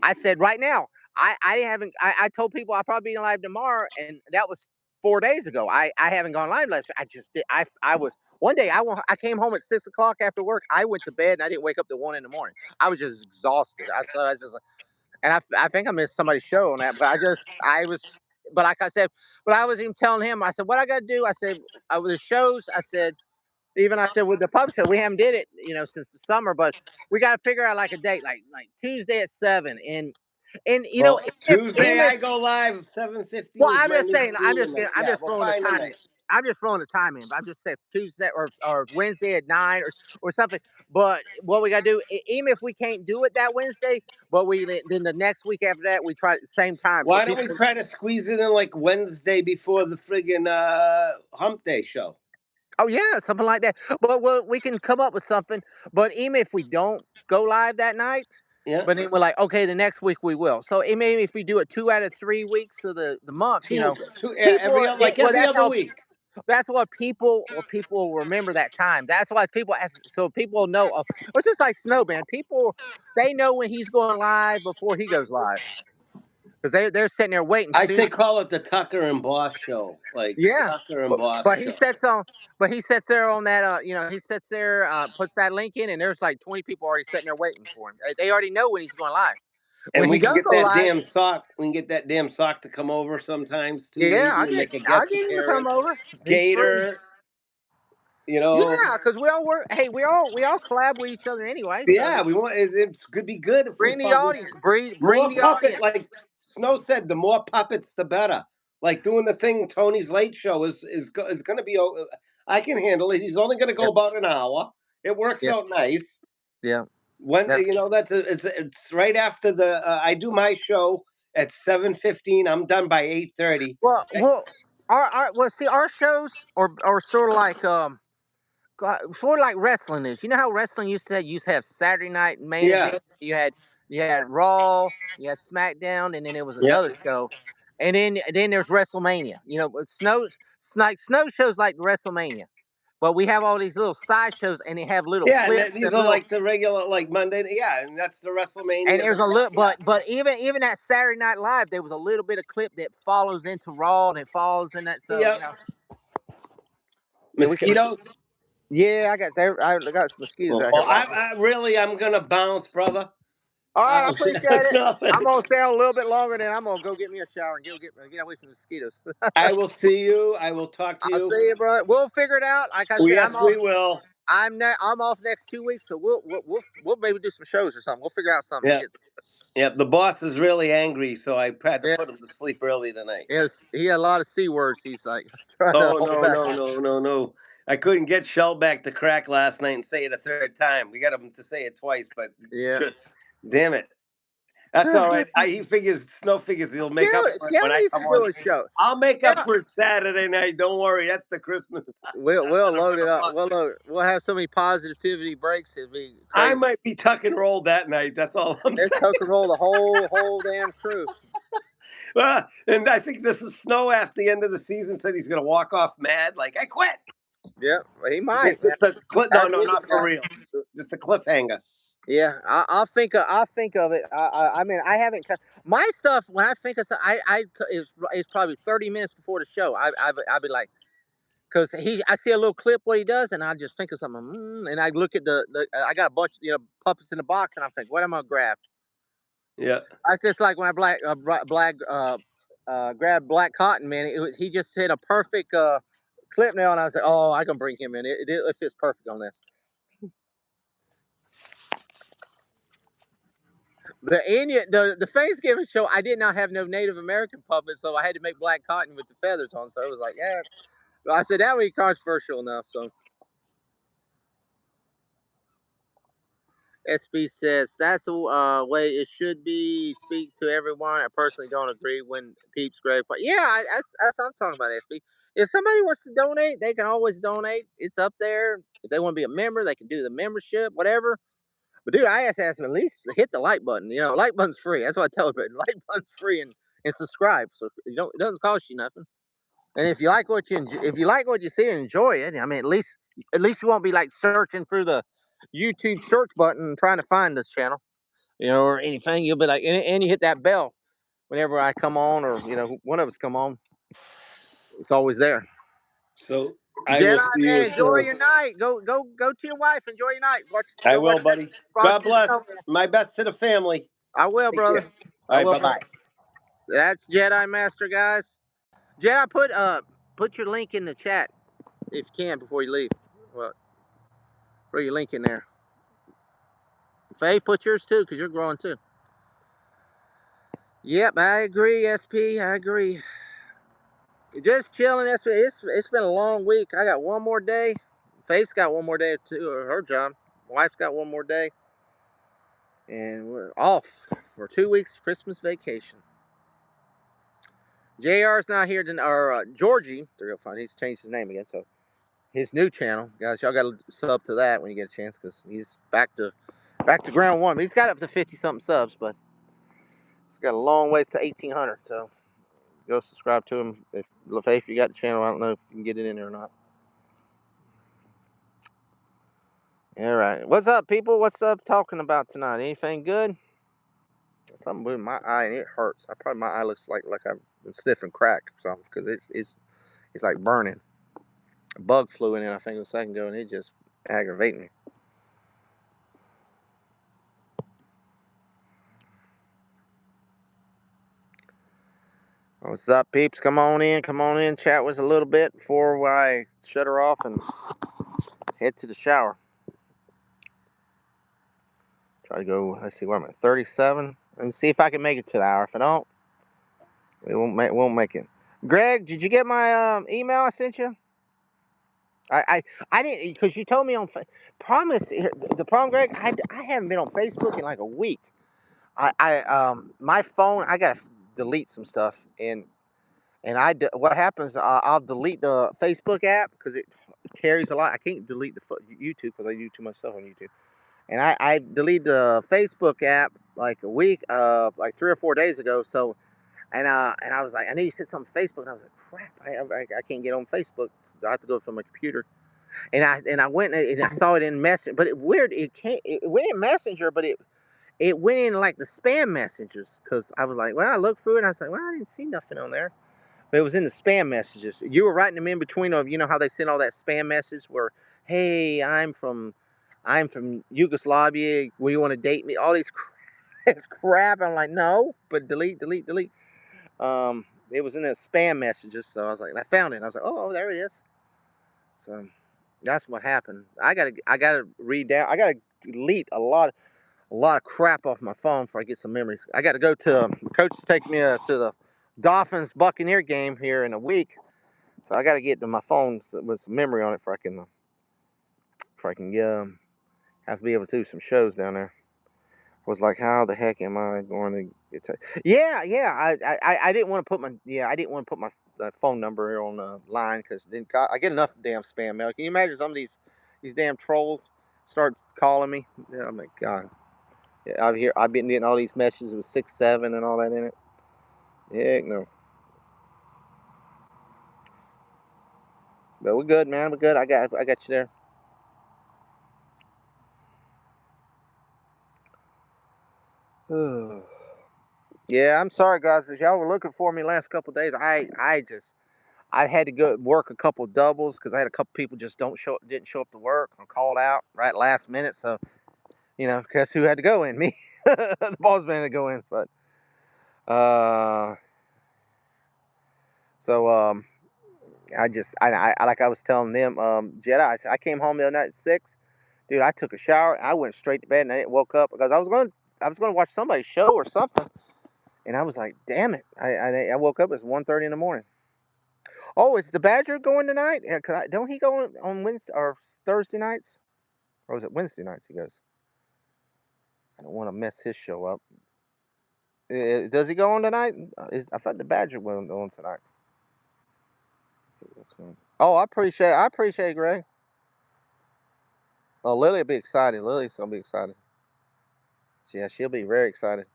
I said right now, I haven't, I told people I'll probably be live tomorrow, and that was 4 days ago. I haven't gone live last. I just did. I was one day. I came home at 6 o'clock after work. I went to bed and I didn't wake up till 1 in the morning. I was just exhausted. I was just like, and I think I missed somebody's show on that, but I was, but like I said, but I was even telling him, I said, what I got to do, I said, with the shows, I said, even I said with the pub show, we haven't did it, since the summer, but we got to figure out like a date, like Tuesday at 7, and Well, even Tuesday if I go live well, 7:15 is I'm my just new saying. streaming night. I'm Yeah, just we'll throwing the find the time in. night. I'm just throwing the time in. But I'm just saying Tuesday or Wednesday at 9 or something. But what we gotta do, even if we can't do it that Wednesday, but then the next week after that we try at the same time so Why don't people we can. try to squeeze it in like Wednesday before the friggin' Hump Day show? Oh yeah, something like that. But we can come up with something. But even if we don't go live that night, Yeah, but then we're like, okay, the next week we will. So maybe if we do it 2 out of 3 weeks of the month, people are, well, every that's other how. week. That's what people remember that time. That's why people ask, so people know. It's just like Snowman. People they know when he's going live before he goes live because they're sitting there waiting. I Soon, say call it the Tucker and Boss show, like yeah. Tucker and But, Boss but he show. sets on. But he sits there on that. He sits there, puts that link in, and there's like 20 people already sitting there waiting for him. They already know when he's going live. When And he we can does get go that live, damn sock. We can get that damn sock to come over sometimes too, yeah, maybe, and make a I guest get him to come appearance. over. He's free. Gator, Yeah, because we all work. Hey, we all collab with each other anyway. So Yeah, we want it could be good if we bring the found audience. Bring more the puppet. audience. Like Snow said, the more puppets, the better. Like doing the thing, Tony's late show is going to be. I can handle it. He's only going to go Yeah, about an hour. It works yeah, out nice. yeah. When That, it's right after the I do my show at 7:15. I'm done by 8:30. well, see, our shows are sort of like sort of like wrestling is. You know how wrestling used to have Saturday night main Yeah, event. You had Raw, you had SmackDown, and then there was yeah, another show, and then there's WrestleMania. But snow shows like WrestleMania, but we have all these little side shows, and they have little yeah. And clips these and are little. like the regular like Monday. Yeah, and that's the And WrestleMania. there's a little, Yeah, but even that Saturday Night Live, there was a little bit of clip that follows into Raw and it follows in that. So yeah. yeah, we can. Mosquitoes. Yeah, I got some mosquitoes Well, out here biting me. I'm gonna bounce, brother. All right, I appreciate it. I'm Nothing. gonna stay on a little bit longer, then I'm gonna go get me a shower and get away from the mosquitoes. I will see you. I will talk to I'll you. see you, bro. We'll figure it out. Like I said, Yes, we will. I'm off next 2 weeks, so we'll maybe do some shows or something. We'll figure out something. Yeah, yeah. The boss is really angry, so I had to Yeah, put him to sleep early tonight. he had a lot of c words. He's like trying to Oh hold no, back no, on. no, no, no! I couldn't get Shellback to crack last night and say it a third time. We got him to say it twice, but Yeah. just damn it. That's all right. He figures, Snow figures he'll make up for it when Scout I needs come to do on. a show. I'll make up Yeah, for it Saturday night. Don't worry. That's the Christmas. we'll Gonna load run it up. amok. We'll have so many positivity breaks. It'll be I crazy. might be tuck and roll that night. That's all I'm It's saying. Coke and roll the whole damn crew. And I think this is Snow after the end of the season said he's going to walk off mad, like I quit. Yeah, he might. It's just a no, Tired no, of losing not to for guys. real. Just a cliffhanger. Yeah, I'll think of it. I mean, I haven't my stuff when I think of stuff. It's probably 30 minutes before the show. I'll be like, because I see a little clip what he does, and I just think of something, and I look at the I got a bunch puppets in the box, and I'm thinking, what am I gonna grab? Yeah. I just like when I grabbed Black Cotton, man. He just hit a perfect clip now, and I was like, oh, I can bring him in. It fits perfect on this. The Thanksgiving show, I did not have no Native American puppets, so I had to make black cotton with the feathers on. So it was like, yeah. Well, I said that would be controversial enough. So SB says that's the way it should be. Speak to everyone. I personally don't agree when peeps grave. But yeah, that's what I'm talking about. SB. If somebody wants to donate, they can always donate. It's up there. If they want to be a member, they can do the membership, whatever. But dude, I asked them at least hit the like button. You know, like button's free. That's what I tell everybody. Like button's free and subscribe. So you don't it doesn't cost you nothing. And if you like what if you like what you see and enjoy it, I mean, at least you won't be like searching through the YouTube search button trying to find this channel, or anything. You'll be like, and you hit that bell whenever I come on, or one of us come on. It's always there. So I Jedi will see man, you. enjoy your night. Go to your wife. Enjoy your night. I Go watch will, buddy. God Frosty the bless. Snowman. My best to the family. I will, Take care. brother. All I right, will, bye brother. bye. That's Jedi Master, guys. Jedi, put your link in the chat if you can before you leave. Well, throw your link in there. Faye, put yours too, because you're growing too. Yep, I agree, SP. I agree. Just chilling. It's been a long week. I got one more day. Faith's got one more day too, or her job. Wife's got one more day, and we're off for 2 weeks Christmas vacation. JR's not here tonight, or Georgie. They're real fun. He's changed his name again, so his new channel, guys. Y'all got to sub to that when you get a chance, because he's back to ground one. He's got up to 50 something subs, but it's got a long ways to 1,800. So go subscribe to him. If you got the channel, I don't know if you can get it in there or not. All right. What's up, people? What's up talking about tonight? Anything good? Something with my eye and it hurts. My eye looks like I've been sniffing crack or something, because it's like burning. A bug flew in it, I think, a second ago, and it just aggravating me. What's up, peeps? Come on in. Chat with us a little bit before I shut her off and head to the shower. Try to go. Let's see, where am I? 37. Let me see if I can make it to the hour. If I don't, we won't make it. Greg, did you get my email I sent you? I didn't, because you told me on. Problem is, the problem, Greg. I haven't been on Facebook in like a week. My phone. I gotta delete some stuff, and what happens? I'll delete the Facebook app because it carries a lot. I can't delete the YouTube because I do too much stuff on YouTube. And I deleted the Facebook app like a week, like 3 or 4 days ago. So, and I was like, I need to set something on Facebook, and I was like, crap, I can't get on Facebook. I have to go from my computer. And I went and I saw it in Messenger, but it went in Messenger, but it went in like the spam messages, because I was like, well, I looked through it and I was like, well, I didn't see nothing on there. But it was in the spam messages. You were writing them in between of, how they send all that spam message where, hey, I'm from Yugoslavia. Will you want to date me? All these crap. I'm like, no, but delete. It was in the spam messages, so I was like, and I found it. I was like, oh, there it is. So that's what happened. I gotta read down. I gotta delete a lot of crap off my phone before I get some memory. I got to go to coach is taking me to the Dolphins Buccaneer game here in a week, so I got to get to my phone with some memory on it before I can have to be able to do some shows down there. I was like, how the heck am I going to get to? Yeah. I didn't want to put my phone number here on the line, because then I get enough damn spam mail. Can you imagine some of these damn trolls start calling me? Oh my god. Yeah, I've been getting all these messages with 6-7 and all that in it. Heck no. But we're good, man. We're good. I got you there. Yeah, I'm sorry, guys. As y'all were looking for me last couple of days, I had to go work a couple doubles, because I had a couple people just didn't show up to work. I called out right last minute, so guess who had to go in? Me. The boss man had to go in, but so I like I was telling them, Jedi. I came home the other night at 6. Dude, I took a shower. I went straight to bed, and I didn't woke up because I was going. I was going to watch somebody's show or something, and I was like, damn it! I woke up. It's 1:30 in the morning. Oh, is the Badger going tonight? Yeah, don't he go on Wednesday or Thursday nights? Or was it Wednesday nights? He goes. I don't want to mess his show up. Does he go on tonight? I thought the Badger went on tonight. Oh, I appreciate it, Greg. Oh, Lily will be excited. Lily's gonna be excited. Yeah, she'll be very excited.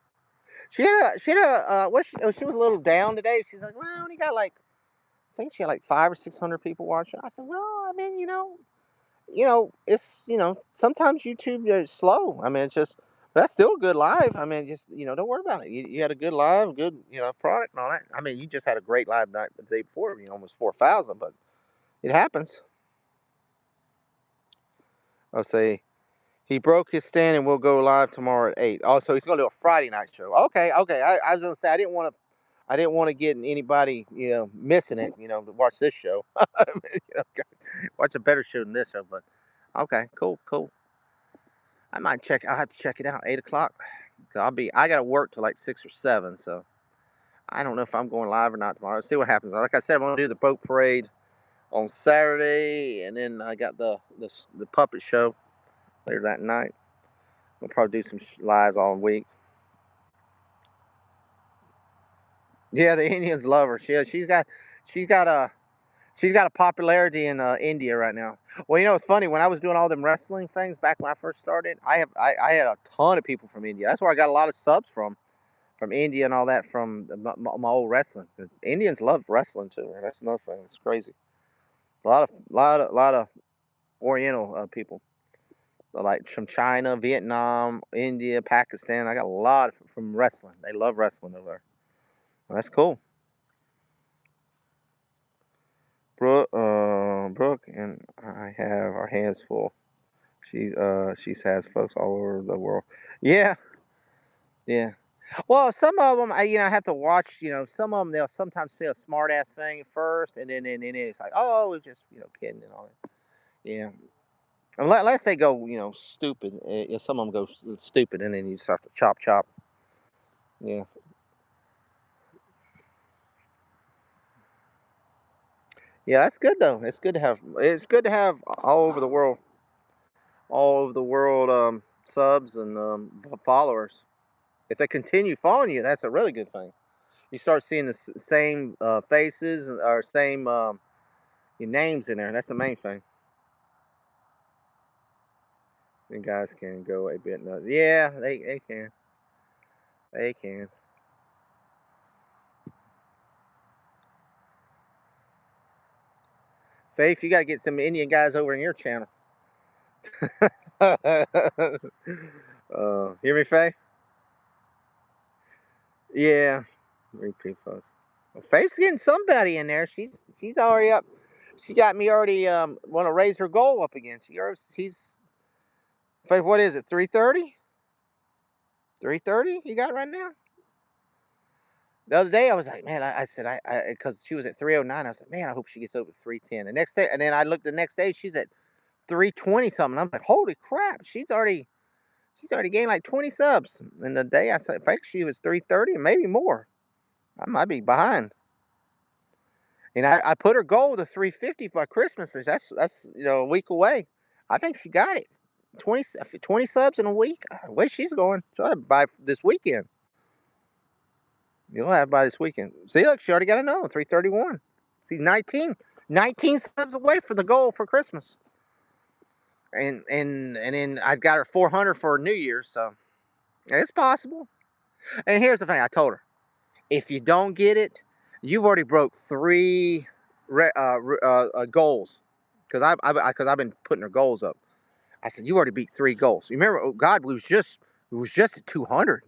She had she was a little down today. She's like, well, I only got like, I think she had like 500 or 600 people watching. I said, well, I mean, it's sometimes YouTube is slow. I mean, it's just, but that's still a good live. I mean, just don't worry about it. You had a good live, good product and all that. I mean, you just had a great live night the day before, almost 4,000, but it happens. I'll say he broke his stand and we'll go live tomorrow at 8. Oh, so he's gonna do a Friday night show. Okay, okay. I was gonna say I didn't want to get anybody missing it. To watch this show. Watch a better show than this show, but okay, cool, cool. I might check. I'll have to check it out. 8 o'clock. I gotta work till like 6 or 7, so I don't know if I'm going live or not tomorrow. See what happens. Like I said, I'm gonna do the boat parade on Saturday, and then I got the puppet show later that night. We'll probably do some lives all week. Yeah, the Indians love her. She's got a popularity in India right now. Well, it's funny when I was doing all them wrestling things back when I first started. I had a ton of people from India. That's where I got a lot of subs from India and all that from my old wrestling. The Indians love wrestling too. Man. That's another thing. It's crazy. A lot of Oriental people, like from China, Vietnam, India, Pakistan. I got a lot from wrestling. They love wrestling over there. Well, that's cool. Brooke and I have our hands full. She has folks all over the world. Yeah, yeah. Well, some of them, I have to watch. Some of them they'll sometimes say a smart ass thing at first, and then it's like, oh, we're just kidding and all that. Yeah, unless they go stupid. Some of them go stupid, and then you just have to chop chop. Yeah, yeah. That's good though. It's good to have all over the world, subs and followers. If they continue following you, that's a really good thing. You start seeing the same faces or same your names in there. That's the main thing. And guys can go a bit nuts. Yeah, they can. They can. Faith, you got to get some Indian guys over in your channel. Hear me, Faith? Yeah. Repeat folks. Well, Faith's getting somebody in there. She's already up. She got me already want to raise her goal up again. She's Faith. What is it? 330. 330. You got right now. The other day I was like, man, I said because she was at 309. I was like, man, I hope she gets over 310. The next day, and then I looked the next day, she's at 320 something. I'm like, holy crap, she's already gained like 20 subs. And the day I said, in fact, she was 330 and maybe more. I might be behind. And I put her goal to 350 by Christmas. That's a week away. I think she got it. 20 subs in a week. Where she's going? She'll have by this weekend. You'll have by this weekend. See, look, she already got another 331. See, 19 subs away for the goal for Christmas. And then I've got her 400 for New Year's, so it's possible. And here's the thing: I told her, if you don't get it, you've already broke three goals. Because I've been putting her goals up. I said you already beat three goals. You remember? Oh God, we was just at 200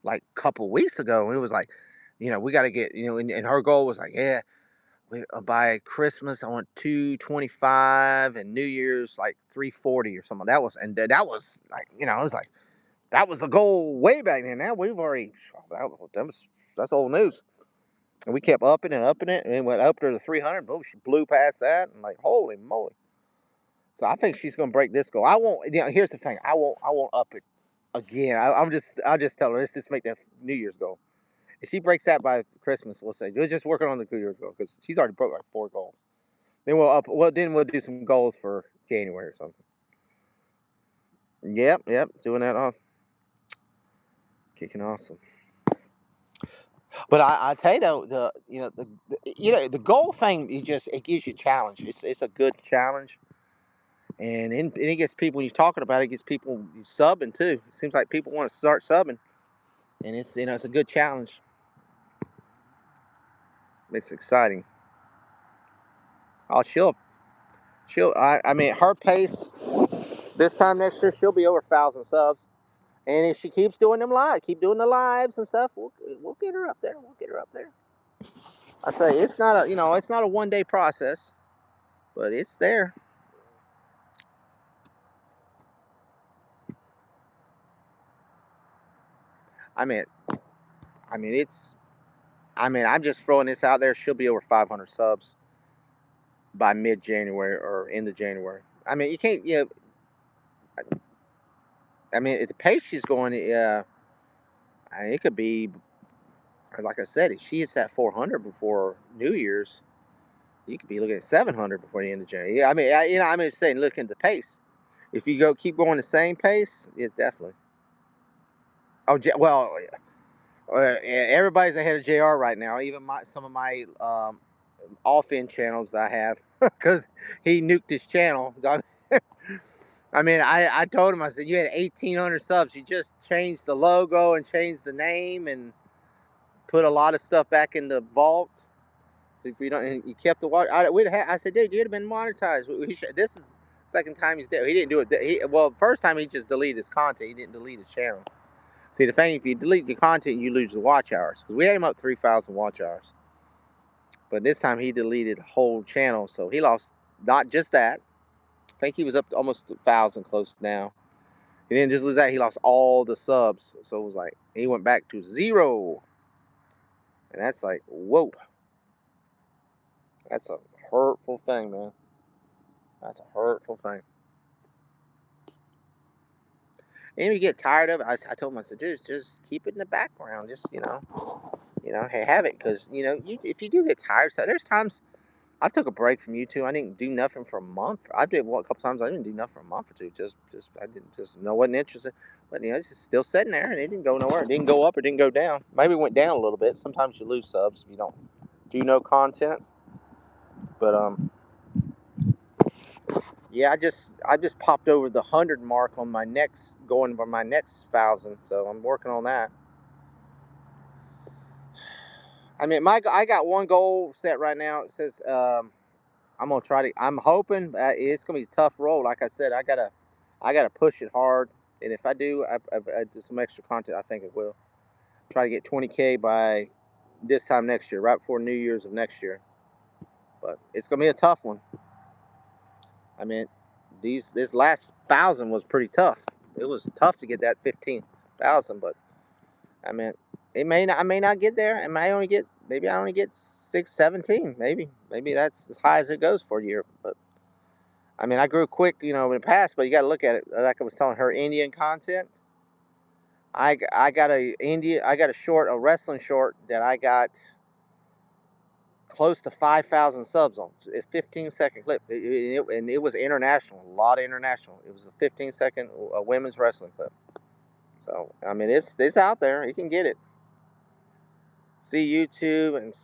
like a couple weeks ago. And it was like, we got to get and her goal was like, yeah, by Christmas I want 225 and New Year's like 340 or something. That was like it was like that was a goal way back then. Now we've already that's old news. And we kept upping it, and it went up to the 300. Oh, she blew past that, and like holy moly! So I think she's gonna break this goal. I won't. Here's the thing. I won't up it. again, I'll just tell her, let's just make that New Year's goal. If she breaks that by Christmas, we'll say we're just working on the New Year's goal because she's already broke like 4 goals. Then we'll do some goals for January or something. Yep, doing that off, kicking awesome. But I tell you though, the goal thing, it gives you a challenge. It's a good challenge, and it gets people. When you're talking about it, it gets people subbing too. It seems like people want to start subbing, and it's a good challenge. It's exciting. Oh, I mean, her pace this time next year, she'll be over 1,000 subs. And if she keeps doing them live, keep doing the lives and stuff, we'll get her up there. We'll get her up there. I say it's not a 1 day process, but it's there. I mean, I mean it's. I mean, I'm just throwing this out there. She'll be over 500 subs by mid-January or end of January. I mean, you can't. I mean, at the pace she's going, I mean, it could be like I said. If she hits that 400 before New Year's, you could be looking at 700 before the end of January. Yeah, I mean, I'm just saying, look at the pace. If you keep going the same pace, it definitely. Oh, well, everybody's ahead of Jr. right now. Even some of my off-end channels that I have, because he nuked his channel. I mean, I told him, I said, you had 1,800 subs. You just changed the logo and changed the name and put a lot of stuff back in the vault. So if you don't, and you kept the water. I said, dude, you'd have been monetized. This is the second time he's there. He didn't do it. Well, first time he just deleted his content. He didn't delete his channel. See, the thing, if you delete the content, you lose the watch hours. Because we had him up 3,000 watch hours. But this time he deleted the whole channel. So he lost not just that. I think he was up to almost 1,000 close now. He didn't just lose that. He lost all the subs. So it was like, he went back to 0. And that's like, whoa. That's a hurtful thing, man. That's a hurtful thing. And you get tired of it. I told him, I said, dude, just keep it in the background. Just, hey, have it. Because, if you do get tired, so there's times I took a break from YouTube. I didn't do nothing for a month. I did a couple times. I didn't do nothing for a month or two. I didn't wasn't interested. But it's just still sitting there, and it didn't go nowhere. It didn't go up. It didn't go down. Maybe it went down a little bit. Sometimes you lose subs if you don't do no content. But yeah, I just popped over the 100 mark on my next going for my next 1,000. So I'm working on that. I mean, I got one goal set right now. It says I'm gonna try to. I'm hoping it's gonna be a tough roll. Like I said, I gotta push it hard. And if I do, I do some extra content. I think it will try to get 20K by this time next year, right before New Year's of next year. But it's gonna be a tough one. I mean, this last 1,000 was pretty tough. It was tough to get that 15,000, but I mean, I may not get there. Maybe I only get 617. Maybe that's as high as it goes for a year. But I mean, I grew quick, in the past. But you got to look at it. Like I was telling her, Indian content. I got a wrestling short that I got close to 5,000 subs on. A 15-second clip, and it was international, a lot of international. It was a 15-second women's wrestling clip. So I mean, it's out there. You can get it. See YouTube and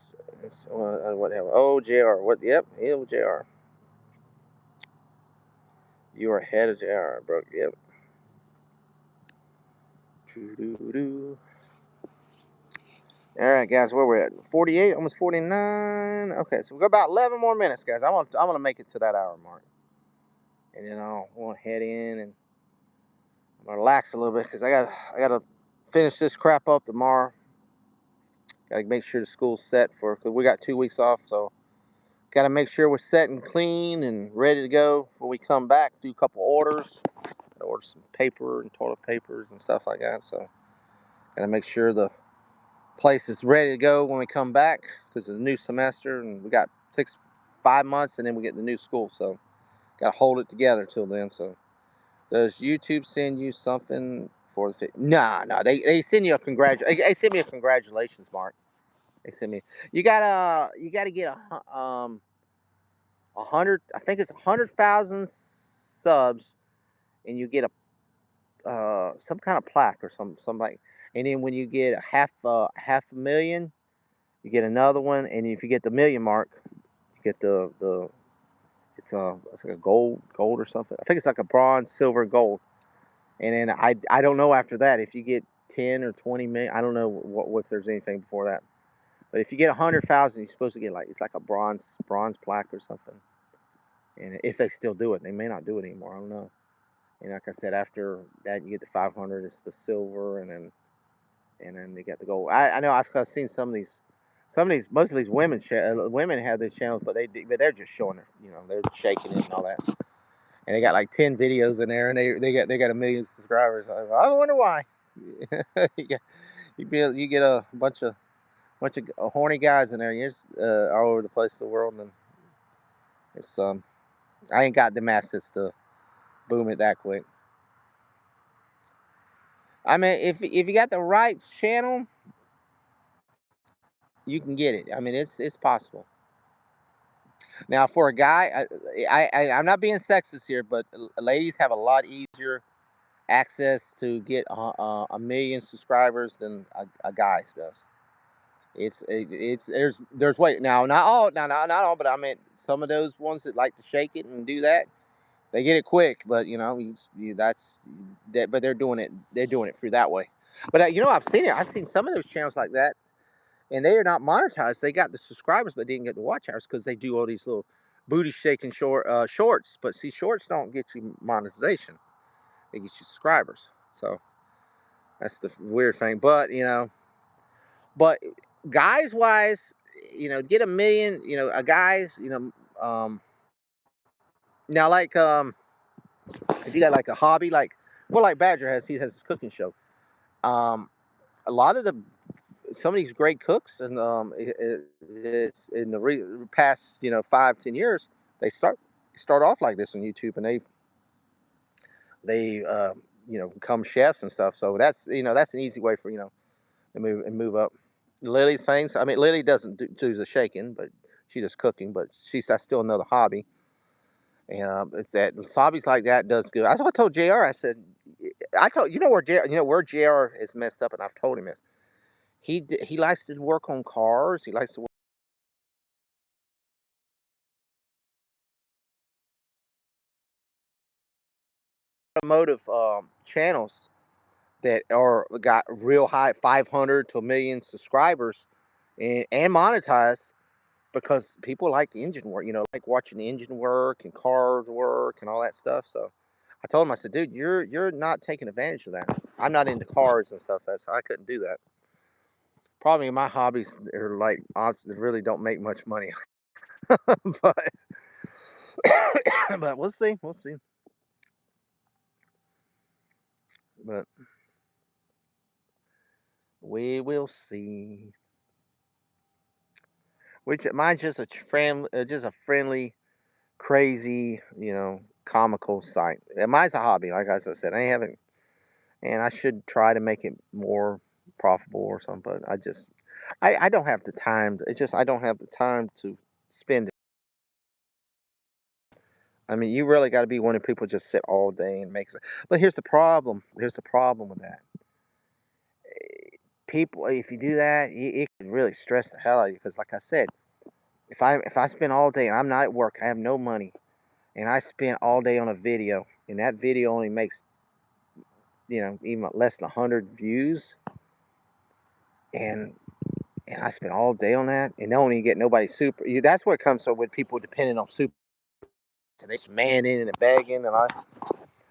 whatever. OJR. What? Yep. OJR. You are ahead of JR, bro. Yep. All right, guys. Where we're at? 48, almost 49. Okay, so we got about 11 more minutes, guys. I'm gonna make it to that hour mark, and then I'll want to head in and I'm gonna relax a little bit because I gotta finish this crap up tomorrow. Gotta make sure the school's set because we got 2 weeks off, so got to make sure we're set and clean and ready to go when we come back. Do a couple orders. Order some paper and toilet papers and stuff like that. So got to make sure the place is ready to go when we come back because it's a new semester and we got 5 months and then we get the new school. So got to hold it together till then. So does YouTube send you something before the 50. No, they send you a They send me a congratulations mark. They send me. You gotta get a hundred. I think it's 100,000 subs, and you get a some kind of plaque or some like. And then when you get half a million, you get another one. And if you get the million mark, you get the it's like a gold or something. I think it's like a bronze, silver, gold. And then I don't know after that if you get 10 or 20 million. I don't know what if there's anything before that. But if you get 100,000, you're supposed to get like it's like a bronze plaque or something. And if they still do it, they may not do it anymore. I don't know. And like I said, after that you get the 500. It's the silver, and then they get the gold. I know I've seen most of these women have their channels, but they're just showing it. They're shaking it and all that. And they got like 10 videos in there, and they got a million subscribers. I wonder why. You get a bunch of horny guys in there. You're just, all over the place, the world, and it's I ain't got the masses to boom it that quick. I mean, if you got the right channel, you can get it. I mean, it's possible. Now, for a guy, I'm not being sexist here, but ladies have a lot easier access to get a million subscribers than a guy's does. It's there's wait now not all, but I mean some of those ones that like to shake it and do that, they get it quick. But that's that. But they're doing it through that way. But I've seen it. I've seen some of those channels like that, and they are not monetized. They got the subscribers, but didn't get the watch hours because they do all these little booty shaking shorts. But see, shorts don't get you monetization; they get you subscribers. So that's the weird thing. But guys wise, get a million. A guys. Now like if you got like a hobby, like Badger has, he has his cooking show. Um, a lot of some of these great cooks, and it's in the past 5-10 years, they start off like this on YouTube, and they become chefs and stuff. So that's an easy way for to move up. Lily's things. I mean, Lily doesn't do the shaking, but she does cooking. But that's still another hobby. And it's that hobbies like that does good. That's what I told Jr. I said, I told where Jr. is messed up, and I've told him this. He likes to work on cars. He likes to work automotive channels that are got real high 500 to a million subscribers and monetized because people like engine work. Like watching the engine work and cars work and all that stuff. So I told him, I said, dude, you're not taking advantage of that. I'm not into cars and stuff, so I couldn't do that. Probably my hobbies are like that really don't make much money, but but we'll see. But we will see. Which mine's just just a friendly, crazy, comical site. And mine's a hobby, like I said. I haven't, and I should try to make it more profitable or something. But I don't have the time. It's just I don't have the time to spend it. I mean, you really got to be one of the people just sit all day and make. But here's the problem. Here's the problem with that. People, if you do that, it can really stress the hell out of you. Because, like I said, if I spend all day and I'm not at work, I have no money, and I spend all day on a video, and that video only makes even less than 100 views, and I spent all day on that, and don't even get nobody super. That's what comes up with people depending on super. And they manning and begging, and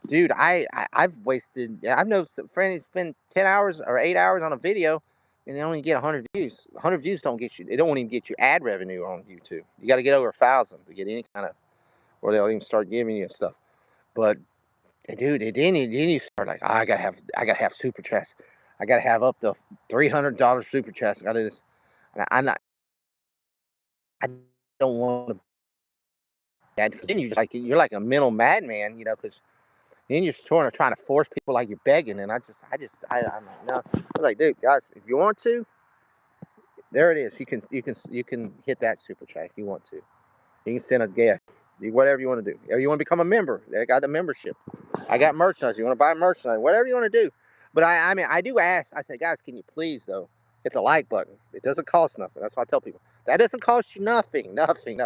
dude, I've wasted. I've known some friends spend 10 hours or 8 hours on a video, and they only get 100 views. 100 views don't get you. They don't even get you ad revenue on YouTube. You got to get over 1,000 to get any kind of, or they'll even start giving you stuff. But dude, then you start like, oh, I gotta have super chats. I gotta have up to $300 super chats. I gotta do this. I don't want to. Then you're like a mental madman, because Then you're trying to force people like you're begging, and I'm like, no. I was like, dude, guys, if you want to, there it is. You can hit that super chat if you want to. You can send a gift, whatever you want to do. Or you want to become a member? I got the membership. I got merchandise. You want to buy merchandise? Whatever you want to do. But I mean, I do ask. I say, guys, can you please though hit the like button? It doesn't cost nothing. That's what I tell people. That doesn't cost you nothing, nothing.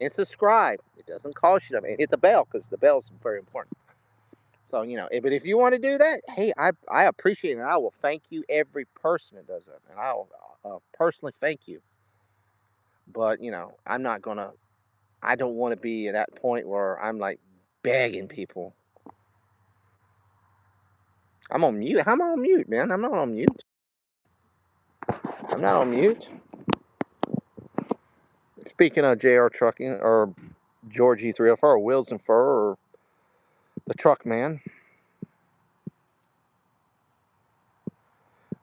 And subscribe. It doesn't cost you nothing. And hit the bell because the bell is very important. So but if you want to do that, hey, I appreciate it. And I will thank you every person that does that, and I'll personally thank you. But I'm not gonna. I don't want to be at that point where I'm like begging people. I'm on mute. I'm on mute, man. I'm not on mute. I'm not on mute. Speaking of JR Trucking or George E304 or Wheels and Fur or the Truck Man,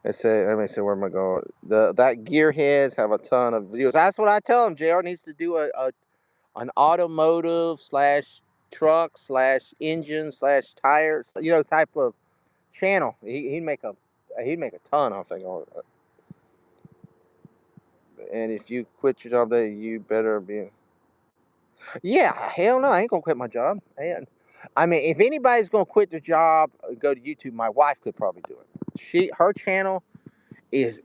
let me say, where am I going? That Gearheads have a ton of videos. That's what I tell him. JR needs to do an automotive slash truck slash engine slash tires, type of channel. He'd make a ton, I think. And if you quit your job there, you better be. Yeah, hell no, I ain't gonna quit my job. And I mean, if anybody's gonna quit their job, go to YouTube. My wife could probably do it. Her channel is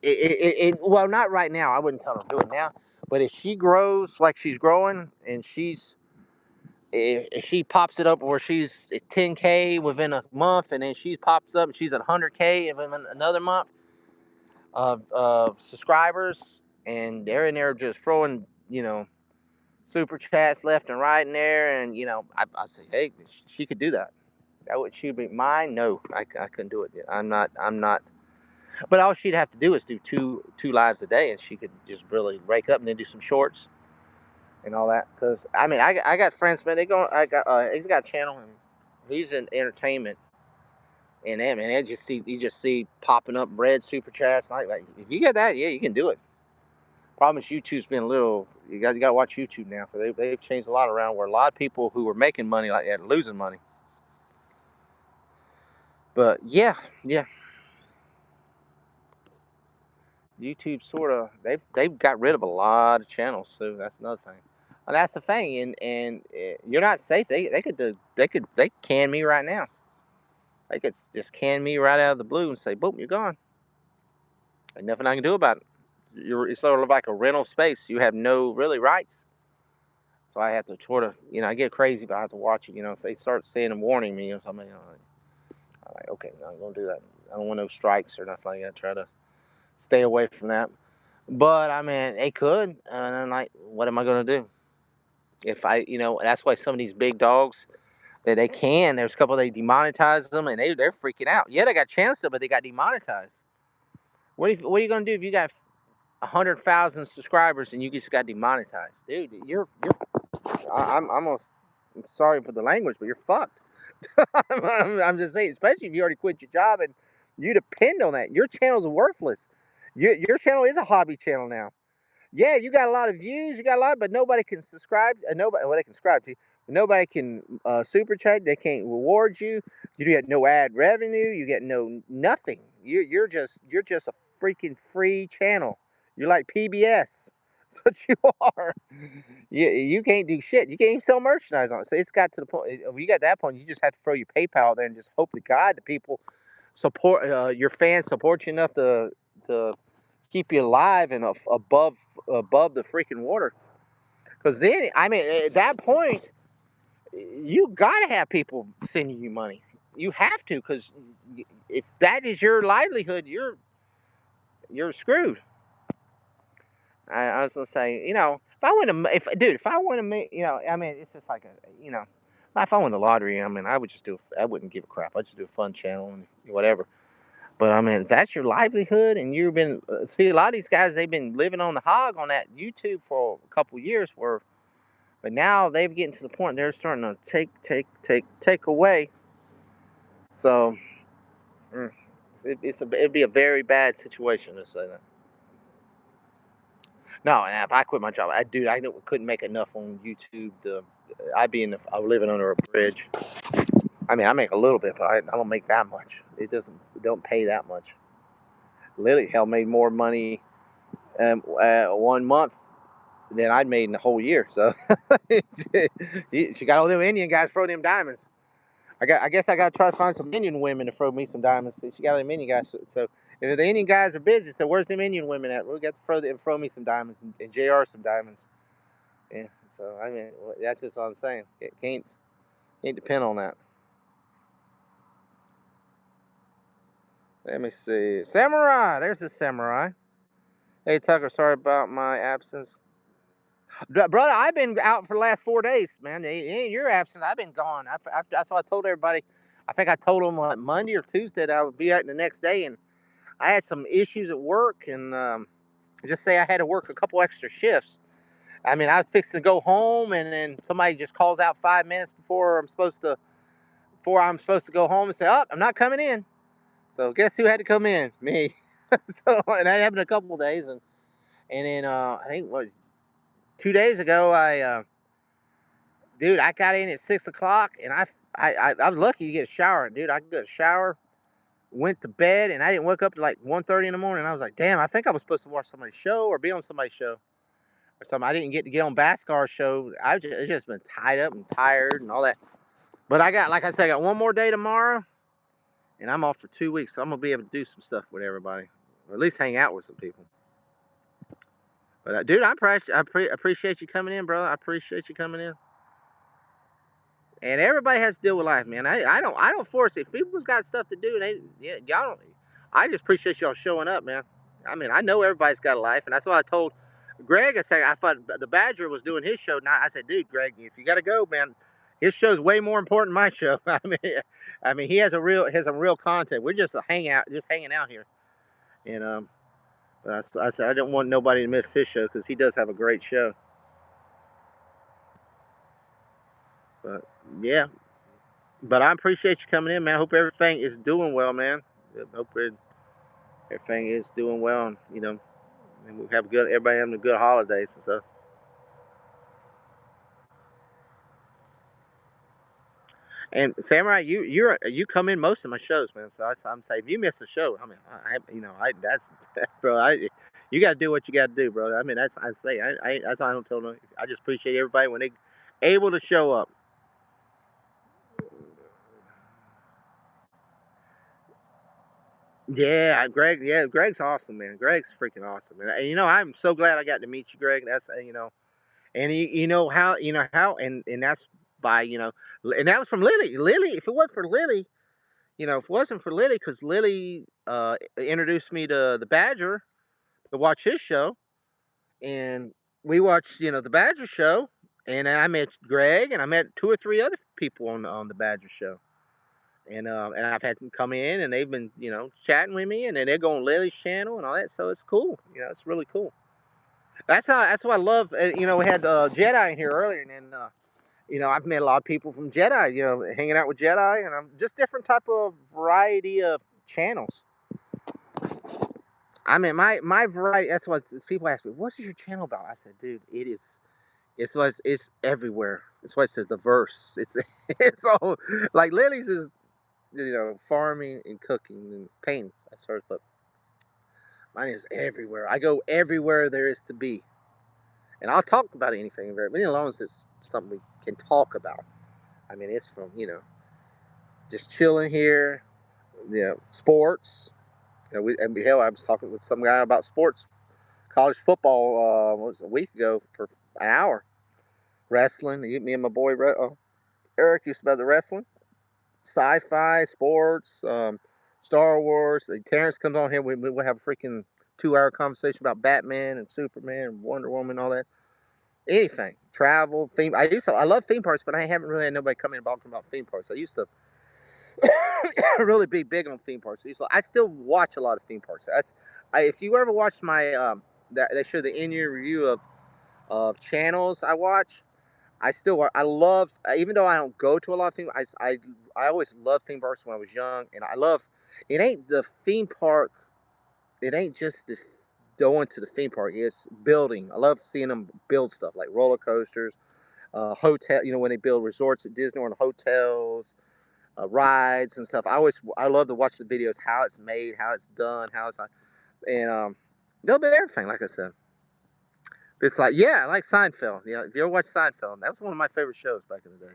well, not right now. I wouldn't tell her to do it now. But if she grows like she's growing, and if she pops it up where she's at 10K within a month, and then she pops up and she's at 100K within another month of subscribers, and they're in there just throwing, super chats left and right in there, and I say, hey, she could do that. That would she be mine? No, I couldn't do it. I'm not. But all she'd have to do is do two lives a day, and she could just really rake up and then do some shorts and all that. Because I mean, I got friends, man. He's got a channel, and he's in entertainment. And man, you just see popping up red super chats like if you get that, yeah, you can do it. Problem is YouTube's been a little. You got to watch YouTube now, because they've changed a lot around where a lot of people who were making money like that are losing money. But yeah, YouTube sort of they've got rid of a lot of channels, so that's another thing. And that's the thing, and you're not safe. They can me right now. They could just can me right out of the blue and say, boom, you're gone. Ain't nothing I can do about it. It's sort of like a rental space. You have no really rights. So I have to sort of, I get crazy, but I have to watch it. If they start saying and warning me or something, I'm like, okay, no, I'm gonna do that. I don't want no strikes or nothing like that. Try to stay away from that. But I mean, they could, and I'm like, what am I gonna do? If that's why some of these big dogs that they can. There's a couple they demonetize them, and they're freaking out. Yeah, they got chance to, but they got demonetized. What are you gonna do if you got 100,000 subscribers and you just got demonetized, dude? I'm almost sorry for the language, but you're fucked. I'm just saying, especially if you already quit your job and you depend on that. Your channel's worthless. Your channel is a hobby channel now. Yeah, you got a lot of views, you got a lot, but nobody can subscribe. Nobody, well, they can subscribe to you. Nobody can super chat. They can't reward you. You get no ad revenue. You get no nothing. You're just a freaking free channel. You're like PBS. That's what you are. You can't do shit. You can't even sell merchandise on it. So it's got to the point. When you got that point, you just have to throw your PayPal there and just hope to God the people support your fans support you enough to keep you alive and above the freaking water. Because then, I mean, at that point, you gotta have people sending you money. You have to, because if that is your livelihood, you're screwed. I was gonna say, if I win if I win I mean, it's just like if I won the lottery, I mean, I wouldn't give a crap. I'd just do a fun channel and whatever. But I mean, if that's your livelihood, and you've been see a lot of these guys, they've been living on the hog on that YouTube for a couple years, but now they've getting to the point they're starting to take away. So it'd be a very bad situation to say that. No, and if I quit my job, I couldn't make enough on YouTube. I was living under a bridge. I mean, I make a little bit, but I don't make that much. It don't pay that much. Lily, hell, made more money 1 month than I'd made in the whole year. So she got all them Indian guys throw them diamonds. I guess I got to try to find some Indian women to throw me some diamonds. She got them Indian guys. So if the Indian guys are busy, so where's them Indian women at? We got to throw me some diamonds and JR some diamonds. Yeah. So I mean, that's just all I'm saying. It can't depend on that. Let me see. Samurai. There's the Samurai. Hey Tucker, sorry about my absence. Brother, I've been out for the last 4 days, man. In your absence, I've been gone. That's what I told everybody. I think I told them like Monday or Tuesday that I would be out the next day, and I had some issues at work, and just say I had to work a couple extra shifts. I mean, I was fixing to go home, and then somebody just calls out 5 minutes before I'm supposed to go home and say, "Oh, I'm not coming in." So guess who had to come in? Me. So and that happened a couple of days, and then I think it was 2 days ago. Dude, I got in at 6 o'clock, and I was lucky to get a shower, dude. I got a shower, went to bed, and I didn't wake up at like 1:30 in the morning. I was like, damn, I think I was supposed to watch somebody's show or be on somebody's show or something. I didn't get to get on Bascar's show. It's just been tied up and tired and all that. But like I said, I got one more day tomorrow, and I'm off for 2 weeks, so I'm gonna be able to do some stuff with everybody, or at least hang out with some people. But dude, I appreciate you coming in, brother. I appreciate you coming in. And everybody has to deal with life, man. I don't force it. If people's got stuff to do, y'all don't. I just appreciate y'all showing up, man. I mean, I know everybody's got a life, and that's why I told Greg. I said I thought the Badger was doing his show. Now I said, dude, Greg, if you got to go, man, his show's way more important than my show. I mean, he has some real content. We're just hanging out here, and I said I didn't want nobody to miss his show because he does have a great show. But yeah. But I appreciate you coming in, man. I hope everything is doing well, man. I hope everything is doing well, and and we have everybody having a good holidays and stuff. And Samurai, you come in most of my shows, man. So I'm saying if you miss a show, I mean, that's bro. You got to do what you got to do, bro. I mean, that's why I don't tell them. I just appreciate everybody when they able to show up. Yeah, Greg. Yeah, Greg's awesome, man. Greg's freaking awesome, and I'm so glad I got to meet you, Greg. That's and you know how, and that's by and that was from Lily. Lily, if it wasn't for Lily, if it wasn't for Lily, because Lily introduced me to the Badger to watch his show, and we watched the Badger show, and then I met Greg, and I met two or three other people on the Badger show. And I've had them come in, and they've been chatting with me, and then they go on Lily's channel and all that. So it's cool. It's really cool. That's what I love. We had Jedi in here earlier, and then I've met a lot of people from Jedi. Hanging out with Jedi, and I'm just different type of variety of channels. I mean, my variety. That's what people ask me. What is your channel about? I said, dude, it's everywhere. It's why it says diverse. It's all like Lily's is farming and cooking and painting. That's hers, but mine is everywhere. I go everywhere there is to be. And I'll talk about anything, as long as it's something we can talk about. I mean, it's from just chilling here, sports. Hell, I was talking with some guy about sports, college football. What was it, a week ago for an hour. Wrestling. Me and my boy Eric used to about the wrestling, sci-fi, sports, Star Wars. Terrence comes on here. We have a freaking 2 hour conversation about Batman and Superman, Wonder Woman, all that. Anything, travel, theme. I love theme parks, but I haven't really had nobody come in talking about theme parks. I used to really be big on theme parks. I still watch a lot of theme parks. If you ever watched my that they show the in-year review of channels I watch. I love, even though I don't go to a lot of theme. I always loved theme parks when I was young, and I love. It ain't the theme park. It ain't just the going to the theme park. It's building. I love seeing them build stuff like roller coasters, hotel. When they build resorts at Disney or hotels, rides and stuff. I love to watch the videos, how it's made, how it's done, and they'll be everything. Like I said, it's like, yeah, I like Seinfeld. You know, if you ever watch Seinfeld, that was one of my favorite shows back in the day.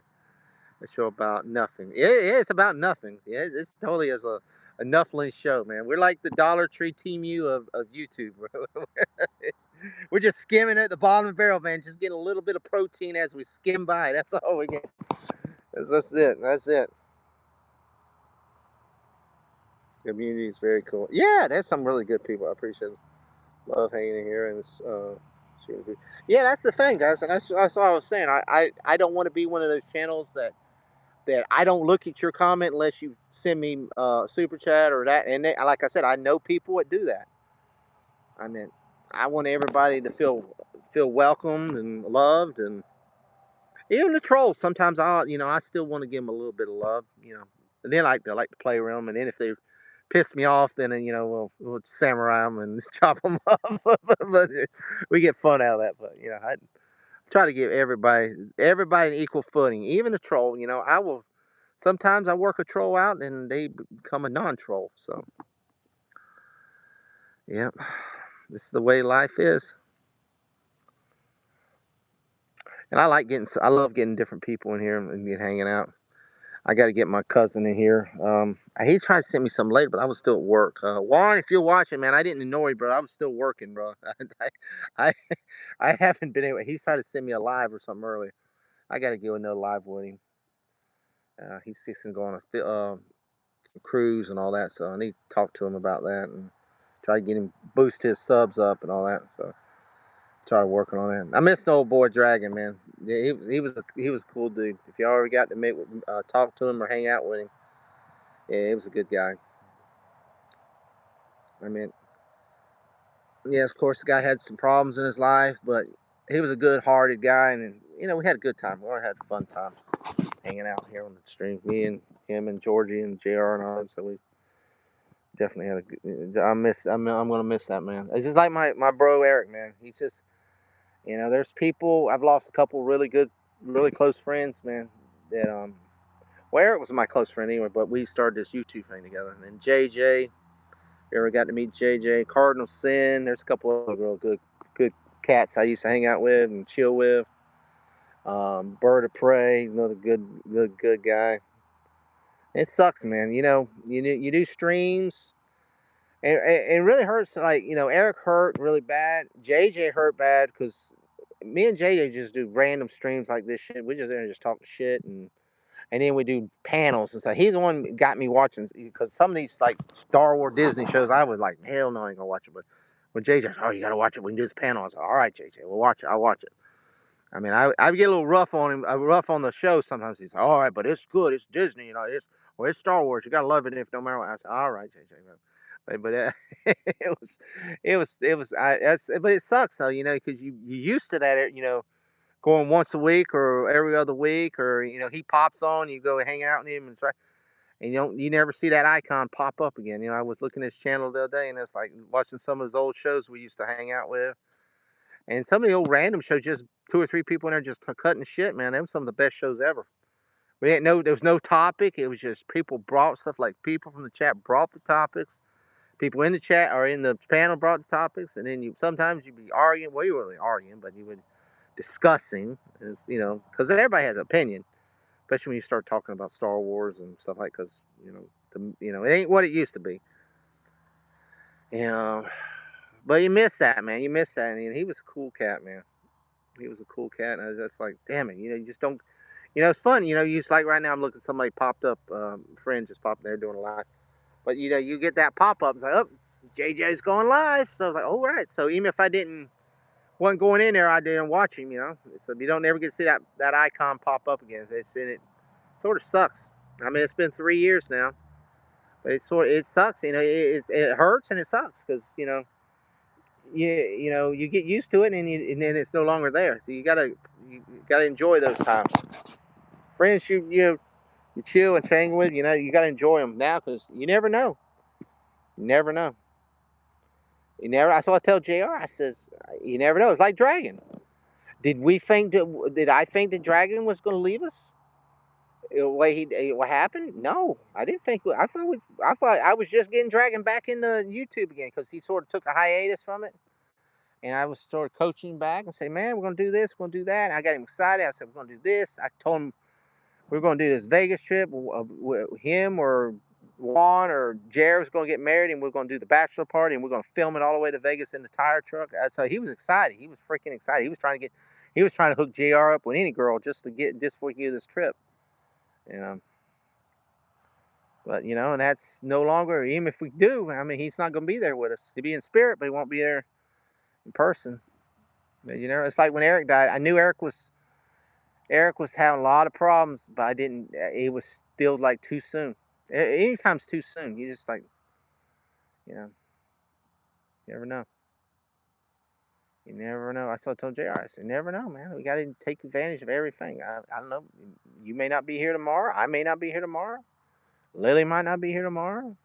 A show about nothing. Yeah, it's about nothing. Yeah, it's totally as a nothing show, man. We're like the Dollar Tree Team U of YouTube, bro. We're just skimming at the bottom of the barrel, man. Just getting a little bit of protein as we skim by. That's all we get. That's it. That's it. Community is very cool. Yeah, there's some really good people. I appreciate it. Love hanging in here and it's yeah, that's the thing, guys, and that's what I was saying. I don't want to be one of those channels that I don't look at your comment unless you send me super chat or that. And like I said, I know people that do that. I mean, I want everybody to feel welcomed and loved, and even the trolls. Sometimes I still want to give them a little bit of love, And then I like to play around, and then if they piss me off, then we'll samurai them and chop them up. But we get fun out of that. But I try to give everybody an equal footing, even the troll. I will. Sometimes I work a troll out, and they become a non-troll. So yeah, this is the way life is. And I love getting different people in here and hanging out. I got to get my cousin in here. He tried to send me some later, but I was still at work. Juan, if you're watching, man, I didn't annoy you, bro. I was still working, bro. I, I haven't been able. He's tried to send me a live or something earlier. I got to do another live with him. He's just gonna go on a cruise and all that, so I need to talk to him about that and try to get him boost his subs up and all that. So try working on that. I miss the old boy Dragon, man. Yeah, he was a cool dude. If you already got to talk to him or hang out with him, yeah, he was a good guy. I mean, yeah, of course the guy had some problems in his life, but he was a good-hearted guy, and we had a good time. We all had a fun time hanging out here on the stream. Me and him and Georgie and Jr. and all them. So we definitely had a good. I'm gonna miss that, man. It's just like my bro Eric, man. He's just there's people. I've lost a couple really close friends, man. That well, Eric was my close friend anyway, but we started this YouTube thing together. And then JJ, you ever got to meet JJ? Cardinal Sin. There's a couple other real good cats I used to hang out with and chill with. Bird of Prey, another good guy. It sucks, man. You do streams, and it really hurts. Like Eric hurt really bad. JJ hurt bad because me and JJ just do random streams like this shit. We just there and just talk shit, and then we do panels and stuff. He's the one that got me watching because some of these like Star Wars Disney shows I was like, hell no, I ain't gonna watch it. But when JJ, oh, you gotta watch it. We can do this panel. I was like, all right, JJ, we'll watch it. I'll watch it. I mean, I get a little rough on him, rough on the show sometimes. He's like, all right, but it's good. It's Disney, it's Star Wars. You gotta love it if no matter what. I said, all right, JJ. But but it sucks though, because you used to that, going once a week or every other week, or he pops on, you go hang out with him and try, and you never see that icon pop up again. I was looking at his channel the other day, and it's like watching some of his old shows we used to hang out with, and some of the old random shows, just two or three people in there just cutting shit, man. They were some of the best shows ever. We didn't know there was no topic. It was just people brought stuff, like people from the chat brought the topics. People in the chat or in the panel brought the topics, and then sometimes you'd be arguing. Well, you weren't really arguing, but you would discussing, because everybody has an opinion, especially when you start talking about Star Wars and stuff like. Because it ain't what it used to be. But you miss that, man. You miss that, and he was a cool cat, man. He was a cool cat, and I was just like, damn it, you just don't. It's fun. You just like right now. I'm looking. Somebody popped up. Friend just popped there doing a live. But you get that pop up. It's like, oh, JJ's going live. So I was like, all right. So even if I wasn't going in there, I didn't watch him. So you don't ever get to see that icon pop up again. It sort of sucks. I mean, it's been 3 years now, but it sucks. It hurts and it sucks because you get used to it and then it's no longer there. So you gotta enjoy those times. Friends, you chill and hang with. You gotta enjoy them now because you never know. You never know. That's what I tell JR. I says, you never know. It's like Dragon. Did I think that Dragon was going to leave us? what happened? No, I didn't think. I thought I was just getting dragging back into YouTube again because he sort of took a hiatus from it, and I was sort of coaching back and say, man, we're gonna do this, we're gonna do that. And I got him excited. I said, we're gonna do this. I told him we're gonna do this Vegas trip. Him or Juan or Jared was gonna get married, and we're gonna do the bachelor party, and we're gonna film it all the way to Vegas in the tire truck. So he was excited. He was freaking excited. He was trying to hook JR up with any girl just for we could do this trip. You know. But and that's no longer. Even if we do, I mean, he's not going to be there with us. He'll be in spirit, but he won't be there in person. But, it's like when Eric died. I knew Eric was having a lot of problems, but I didn't. It was still like too soon. Anytime's too soon. You just like, you never know. You never know. I told JR, I said, never know, man. We got to take advantage of everything. I don't know. You may not be here tomorrow. I may not be here tomorrow. Lily might not be here tomorrow.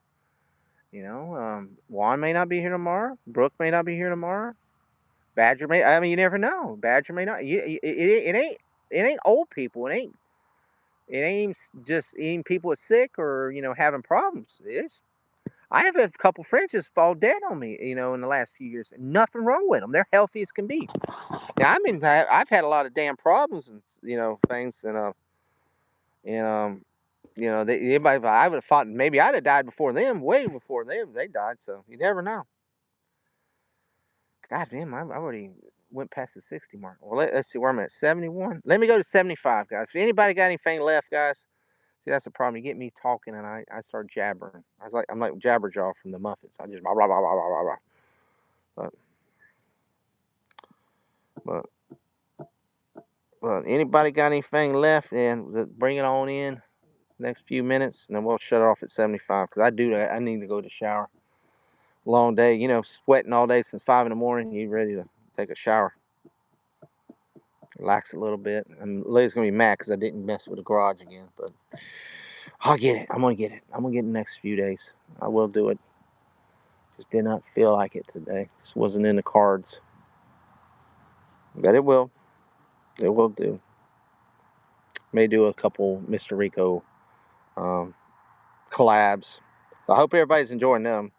Juan may not be here tomorrow. Brooke may not be here tomorrow. Badger may. I mean, you never know. Badger may not. It ain't old people. It ain't just even people are sick or having problems. I have a couple friends just fall dead on me. In the last few years, nothing wrong with them. They're healthy as can be. Now I've had a lot of damn problems and things and everybody. I would have thought maybe I'd have died before them, way before them. They died, so you never know. God damn, I already went past the 60 mark. Well, let's see where I'm at. 71. Let me go to 75, guys. If anybody got anything left, guys, see that's the problem. You get me talking and I start jabbering. I'm like Jabberjaw from the Muppets. I just blah blah blah blah blah blah. But anybody got anything left? Then bring it on in. Next few minutes, and then we'll shut it off at 75 because I do that. I need to go to the shower. Long day, sweating all day since 5 in the morning. You ready to take a shower? Relax a little bit. And Lily's gonna be mad because I didn't mess with the garage again, but I'll get it. I'm gonna get it. I'm gonna get it in the next few days. I will do it. Just did not feel like it today. Just wasn't in the cards. But it will. It will do. May do a couple Mr. Rico collabs. So I hope everybody's enjoying them.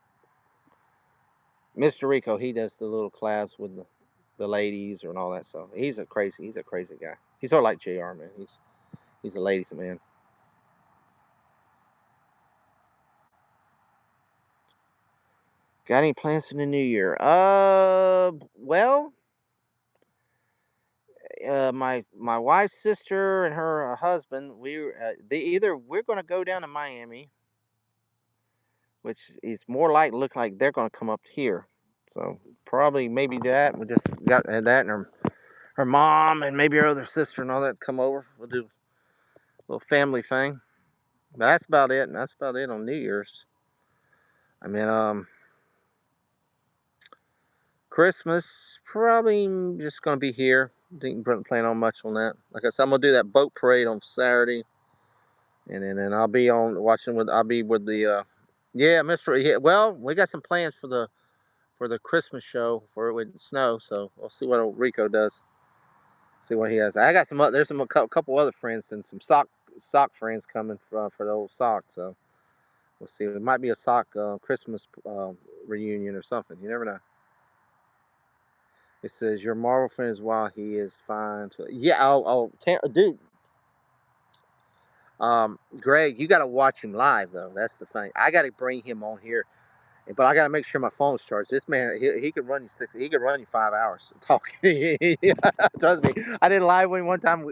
Mr. Rico, he does the little collabs with the ladies and all that stuff. He's a crazy guy. He's sort of like JR, man. He's a ladies man. Got any plans for the new year? Well, my wife's sister and her husband, we're gonna go down to Miami, which is more like look like they're gonna come up here. So probably maybe that. We just got that and her mom and maybe her other sister and all that come over. We'll do a little family thing. But that's about it. And that's about it on New Year's. I mean, Christmas probably just gonna be here. Didn't plan on much on that. Like I said, I'm gonna do that boat parade on Saturday, and then I'll be on watching with. I'll be with the. Yeah, Mister. Yeah, well, we got some plans for the Christmas show for it with snow. So we'll see what old Rico does. See what he has. I got some. There's some a couple other friends and some sock friends coming for the old sock. So we'll see. It might be a sock Christmas reunion or something. You never know. It says your Marvel friend is while he is fine. Yeah, dude. Greg, you got to watch him live though. That's the thing. I got to bring him on here, but I got to make sure my phone's charged. This man, he could run you 6. He could run you 5 hours talking. Trust me. I did a live one time.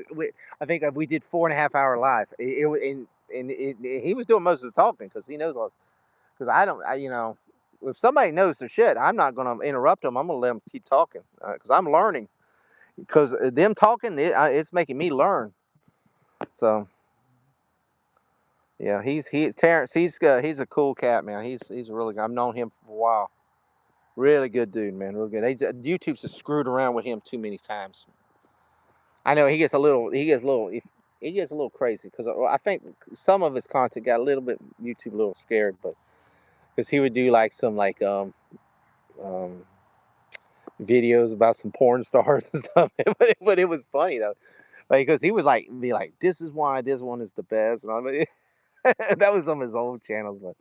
I think we did 4.5 hour live. He was doing most of the talking because he knows all. Because I don't, if somebody knows their shit, I'm not going to interrupt them. I'm going to let them keep talking because I'm learning. Because them talking, it's making me learn. So, yeah, Terrence. He's a cool cat, man. He's really good. I've known him for a while. Really good dude, man. Real good. YouTube's just screwed around with him too many times. I know he gets a little crazy because I think some of his content got a little bit YouTube a little scared, but because he would do like some videos about some porn stars and stuff, but it was funny though. because he was like, be like, this is why this one is the best. And I mean, that was some of his old channels, but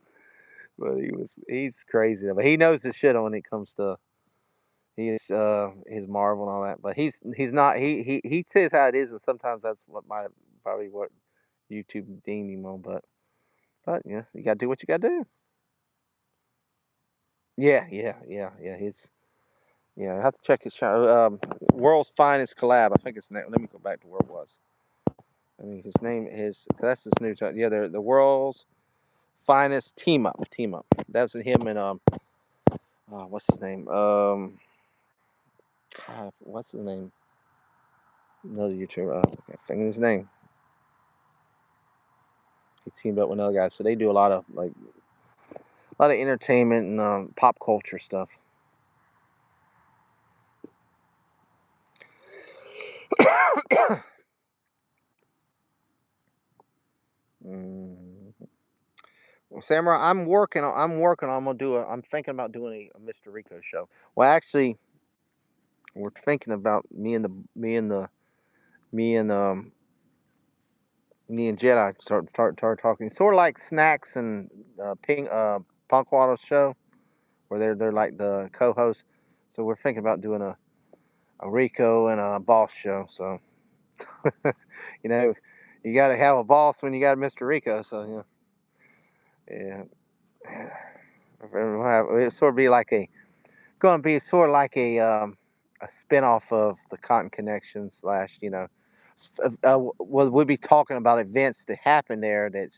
he's crazy. But he knows the shit when it comes to his Marvel and all that. But he's not he says how it is, and sometimes that's probably what YouTube deemed him on. But yeah, you gotta do what you gotta do. Yeah. It's yeah. I have to check his channel. World's Finest Collab. I think it's name. Let me go back to where it was. I mean, his name is that's his new channel. Yeah, the World's Finest Team Up. Team Up. That's him and what's his name? God, what's his name? Another YouTuber. I can't think of his name. He teamed up with another guy, so they do a lot of entertainment and pop culture stuff. Mm. Well, Samurai, I'm gonna do a. I'm thinking about doing a Mr. Rico show. Well, actually, we're thinking about me and me and Jedi start talking, sort of like Snacks and Punkwater's show, where they're like the co-hosts. So we're thinking about doing a Rico and a Boss show. So you know, you got to have a boss when you got a Mr. Rico. So yeah, it sort of be like going to be sort of like a spinoff of the Cotton Connection slash we'll be talking about events that happen there. That's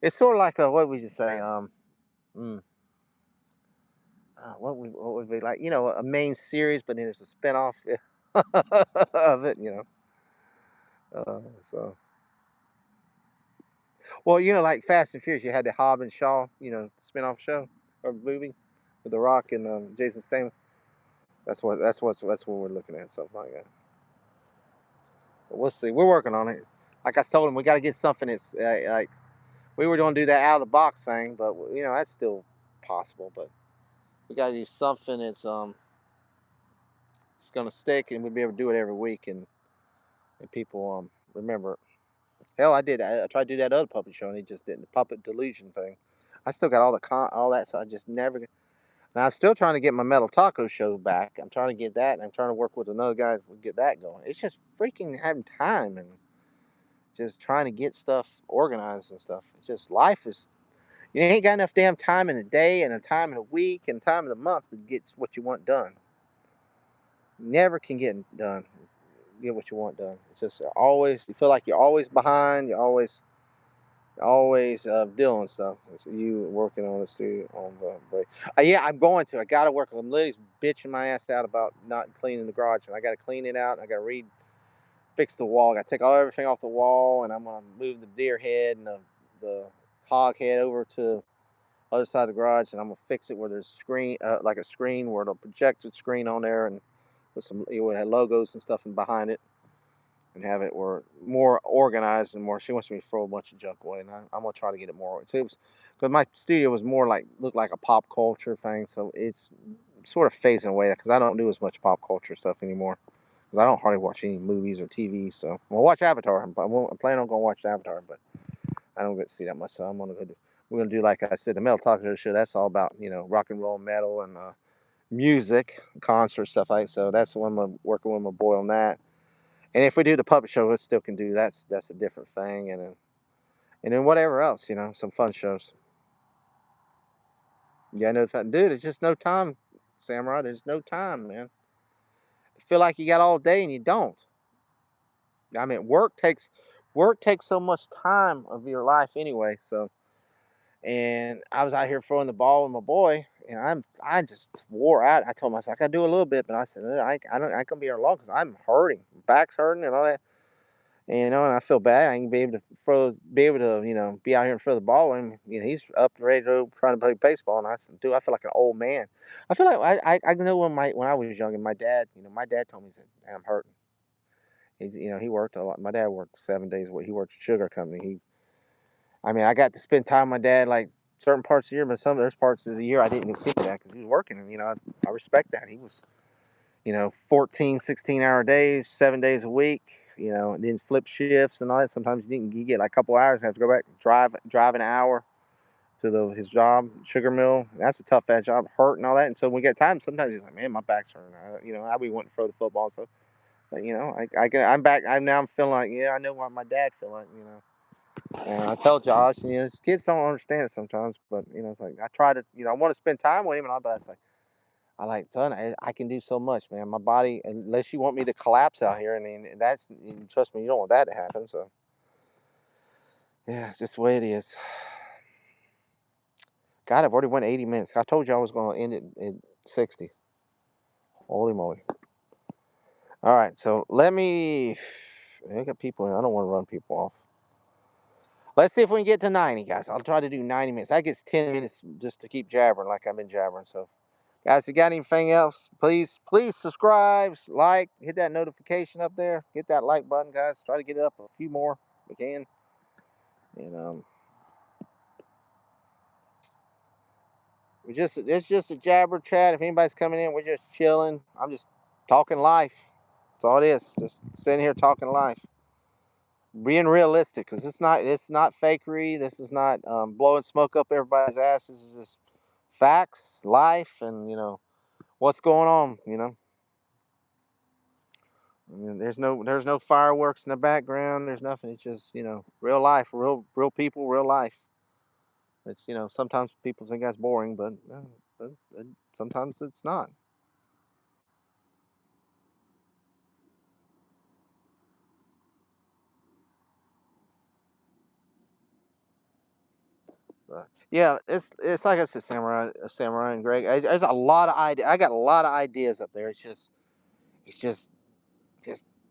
it's sort of like a what would you say mm, what would be like a main series, but then it's a spinoff of it. So well, like Fast and Furious, you had the Hobb and Shaw, spinoff show or movie with The Rock and Jason Statham. That's what we're looking at, something like that. But we'll see. We're working on it. Like I told him, we got to get something that's like we were going to do that out of the box thing, but that's still possible. But we got to do something that's it's going to stick, and we'll be able to do it every week, and people remember it. Hell, I tried to do that other puppet show, and he just didn't. The puppet delusion thing. I still got all that, so I just never. Now I'm still trying to get my Metal Taco show back. I'm trying to get that, and I'm trying to work with another guy to get that going. It's just freaking having time and just trying to get stuff organized and stuff. It's just life is. You ain't got enough damn time in a day and a time in a week and time in the month to get what you want done. You never can get done. Get what you want done. It's just always you feel like you're always behind. You're always doing stuff. So you working on the studio on the break. Yeah, I'm going to. I got to work. I'm literally bitching my ass out about not cleaning the garage, and I got to clean it out. And I got to fix the wall. I got to take everything off the wall, and I'm gonna move the deer head and the hog head over to the other side of the garage, and I'm gonna fix it where there's screen, like a screen where it'll projected screen on there, and with some have logos and stuff and behind it, and have it where more organized and more. She wants me to throw a bunch of junk away, and I'm gonna try to get it more. So it was because my studio was more like looked like a pop culture thing, so it's sort of phasing away because I don't do as much pop culture stuff anymore. Because I don't hardly watch any movies or TV, so I'm gonna watch Avatar. I'm planning on going to watch Avatar, but I don't get to see that much. So I'm gonna go do. We're gonna do like I said, the Metal Talk Show. That's all about rock and roll, metal, and music, concert stuff like. So that's the one I'm working with my boy on that. And if we do the puppet show, we still can do that's a different thing, and then whatever else, some fun shows. Yeah, I know that, dude. It's just no time, Samurai. There's no time, man. I feel like you got all day and you don't. I mean, work takes so much time of your life anyway. So, and I was out here throwing the ball with my boy, and I just wore out. I told myself I gotta do a little bit, but I said I don't I can be here long because I'm hurting, back's hurting and all that. And, and I feel bad. I can be able to, be out here and throw the ball. And he's up ready to go trying to play baseball. And I said, dude, I feel like an old man. I feel like I know when I was young, and my dad told me, he said, "Man, I'm hurting." He worked a lot. My dad worked 7 days a week. He worked at a sugar company. I mean, I got to spend time with my dad like certain parts of the year, but there's parts of the year I didn't even see that because he was working. And I respect that. He was 14, 16-hour days, 7 days a week. and then flip shifts and all that. Sometimes you get like a couple hours and have to go back drive an hour to his job, sugar mill. That's a tough ass job, hurt and all that. And so when we get time, sometimes he's like, man, my back's hurting. I'll be wanting to throw the football. So, but I'm back. I'm feeling like, yeah, I know what my dad feel like. And I tell Josh, kids don't understand it sometimes, but it's like I try to, I want to spend time with him, and all, but it's like I like, son, I can do so much, man. My body, unless you want me to collapse out here, I mean, trust me, you don't want that to happen. So, yeah, it's just the way it is. God, I've already went 80 minutes. I told you I was going to end it at 60. Holy moly. All right, so I got people in. I don't want to run people off. Let's see if we can get to 90, guys. I'll try to do 90 minutes. That gets 10 minutes just to keep jabbering like I've been jabbering. So, guys, if you got anything else, please subscribe, like, hit that notification up there. Hit that like button, guys. Try to get it up a few more if we can. And it's just a jabber chat. If anybody's coming in, we're just chilling. I'm just talking life. That's all it is. Just sitting here talking life, being realistic, because it's not fakery. This is not blowing smoke up everybody's ass. This is just facts, life, and what's going on. I mean, there's no fireworks in the background. There's nothing. It's just real life, real people, real life. It's sometimes people think that's boring, but sometimes it's not. Yeah, it's like I said, Samurai and Greg. There's a lot of I got a lot of ideas up there. It's just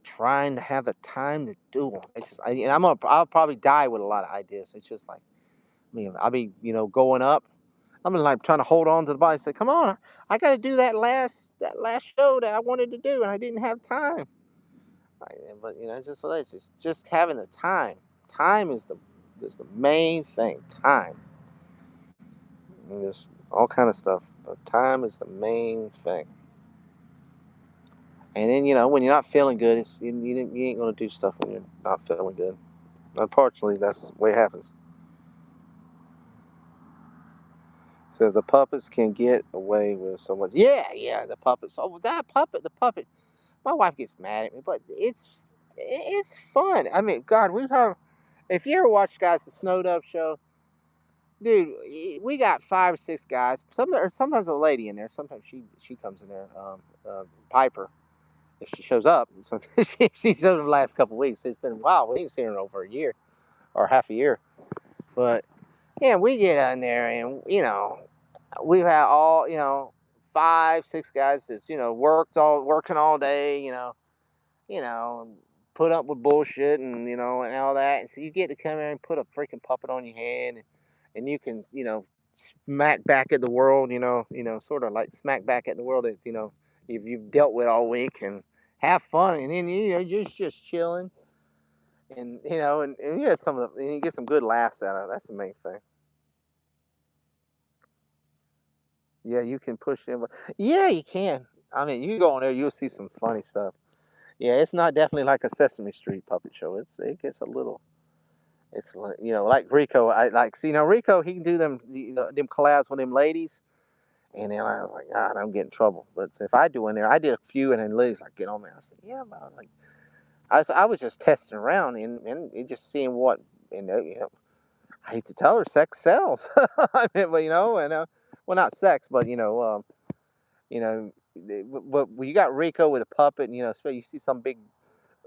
trying to have the time to do them. I'll probably die with a lot of ideas. It's just like, I'll be going up. I'm like trying to hold on to the body. Say, come on, I got to do that last show that I wanted to do, and I didn't have time. But it's just what it is. It's just having the time. Time is the main thing. Time. And there's all kind of stuff, but time is the main thing. And then when you're not feeling good, you ain't gonna do stuff when you're not feeling good. Unfortunately, that's the way it happens. So the puppets can get away with so much. Yeah, yeah, the puppets. Oh, the puppet. My wife gets mad at me, but it's fun. I mean, God, we have. If you ever watch, guys, the Snowed Up show, dude, we got 5 or 6 guys. Sometimes a lady in there. Sometimes she comes in there. Piper, if she shows up. Sometimes she shows up the last couple of weeks. It's been a while. We ain't seen her in over a year or half a year. But yeah, we get in there and we've had all 5, 6 guys that's working all day. You know, put up with bullshit and all that. And so you get to come in and put a freaking puppet on your hand, and you can smack back at the world. Sort of like smack back at the world that you've dealt with all week and have fun, and then just chilling, and you get and you get some good laughs out of it. That's the main thing. Yeah, you can push them. Yeah, you can. I mean, you go on there, you'll see some funny stuff. Yeah, it's not definitely like a Sesame Street puppet show. It gets a little. It's like Rico. I like see now Rico. He can do them collabs with them ladies, and then I was like, God, I'm getting in trouble. But if I do in there, I did a few, and then ladies like get on me. I said, yeah, but I was just testing around and just seeing what I hate to tell her, sex sells. I mean, but well, not sex, but you know, but when you got Rico with a puppet, and so you see some big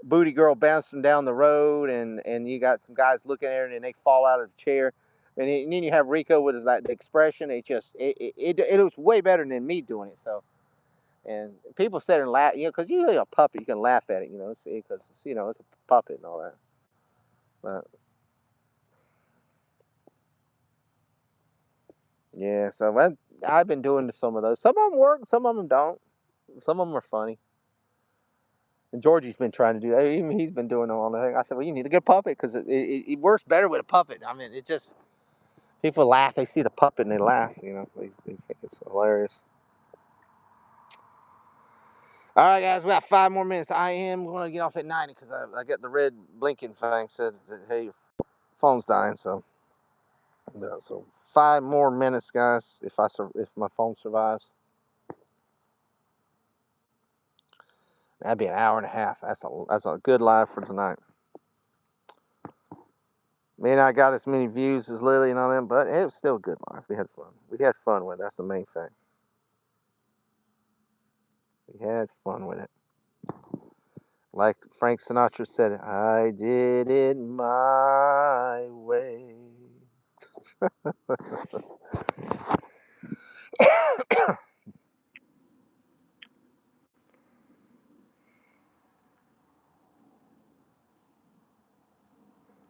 booty girl bouncing down the road, and you got some guys looking at her, and they fall out of the chair, and then you have Rico with his like the expression. It was way better than me doing it. So, and people sit and laugh, because usually a puppet you can laugh at it, because it's a puppet and all that. But yeah, so I've been doing some of those. Some of them work, some of them don't. Some of them are funny. And Georgie's been trying to do that. Even he's been doing all the thing. I said, well, you need a good puppet because it works better with a puppet. I mean, it just people laugh. They see the puppet and they laugh. They think it's hilarious. All right, guys, we got 5 more minutes. I am going to get off at 90 because I got the red blinking thing said that, hey, your phone's dying. So 5 more minutes, guys. If my phone survives, that'd be an hour and a half. That's a good live for tonight. May not got as many views as Lily and all them, but it was still a good live. We had fun. We had fun with it. That's the main thing. We had fun with it. Like Frank Sinatra said, I did it my way.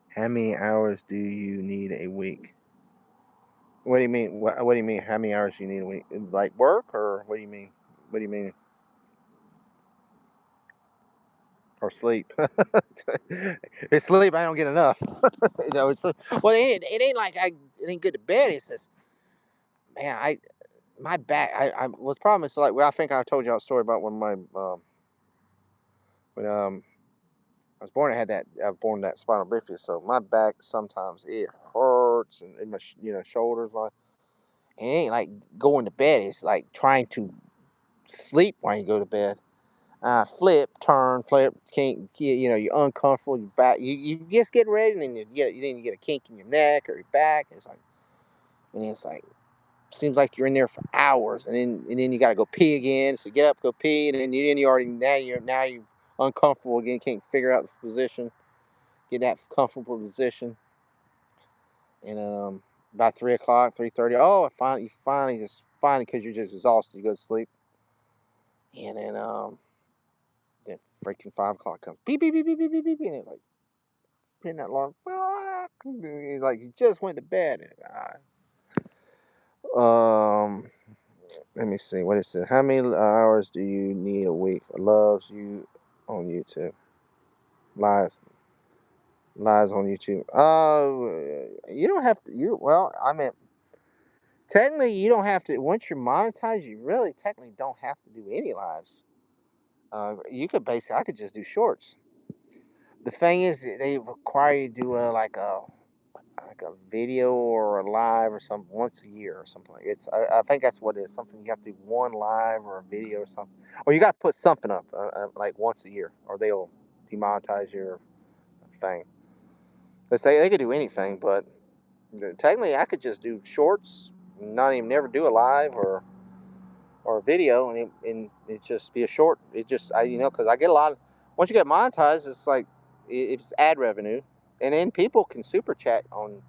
How many hours do you need a week? What do you mean? What do you mean? How many hours do you need a week? Like work, or what do you mean? What do you mean? Or sleep? It's sleep. I don't get enough. It's well. It ain't like it ain't good to bed. It's just, man, my back. I was problem is like, well, I think I told you a story about when I was born. I was born that spinal bifida. So my back sometimes it hurts, and in my shoulders. Like, it ain't like going to bed. It's like trying to sleep when you go to bed. Flip, turn, flip. Can't you're uncomfortable. Your back. You just get ready, and then you get a kink in your neck or your back. And it's like seems like you're in there for hours, and then you got to go pee again. So get up, go pee, and then you already now you uncomfortable again. Can't figure out the position. Get that comfortable position, and about 3 o'clock, 3:30. Oh, you finally because you're just exhausted, you go to sleep, and then freaking 5 o'clock comes. Beep beep beep beep beep beep beep, and it's like hitting that alarm. Like you just went to bed. Um, Let me see. What is it? How many hours do you need a week? Loves you on YouTube. Lives. Lives on YouTube. You don't have to. I mean, technically, you don't have to. Once you're monetized, you really technically don't have to do any lives. I could just do shorts. The thing is, they require you to do like a video or a live or something once a year or something. I think that's what it is. Something you have to do one live or a video or something, or you got to put something up like once a year, or they'll demonetize your thing. They could do anything, but technically I could just do shorts, not even never do a live or a video, and it just be a short. It just because I get a lot of once you get monetized, it's like it's ad revenue, and then people can super chat on.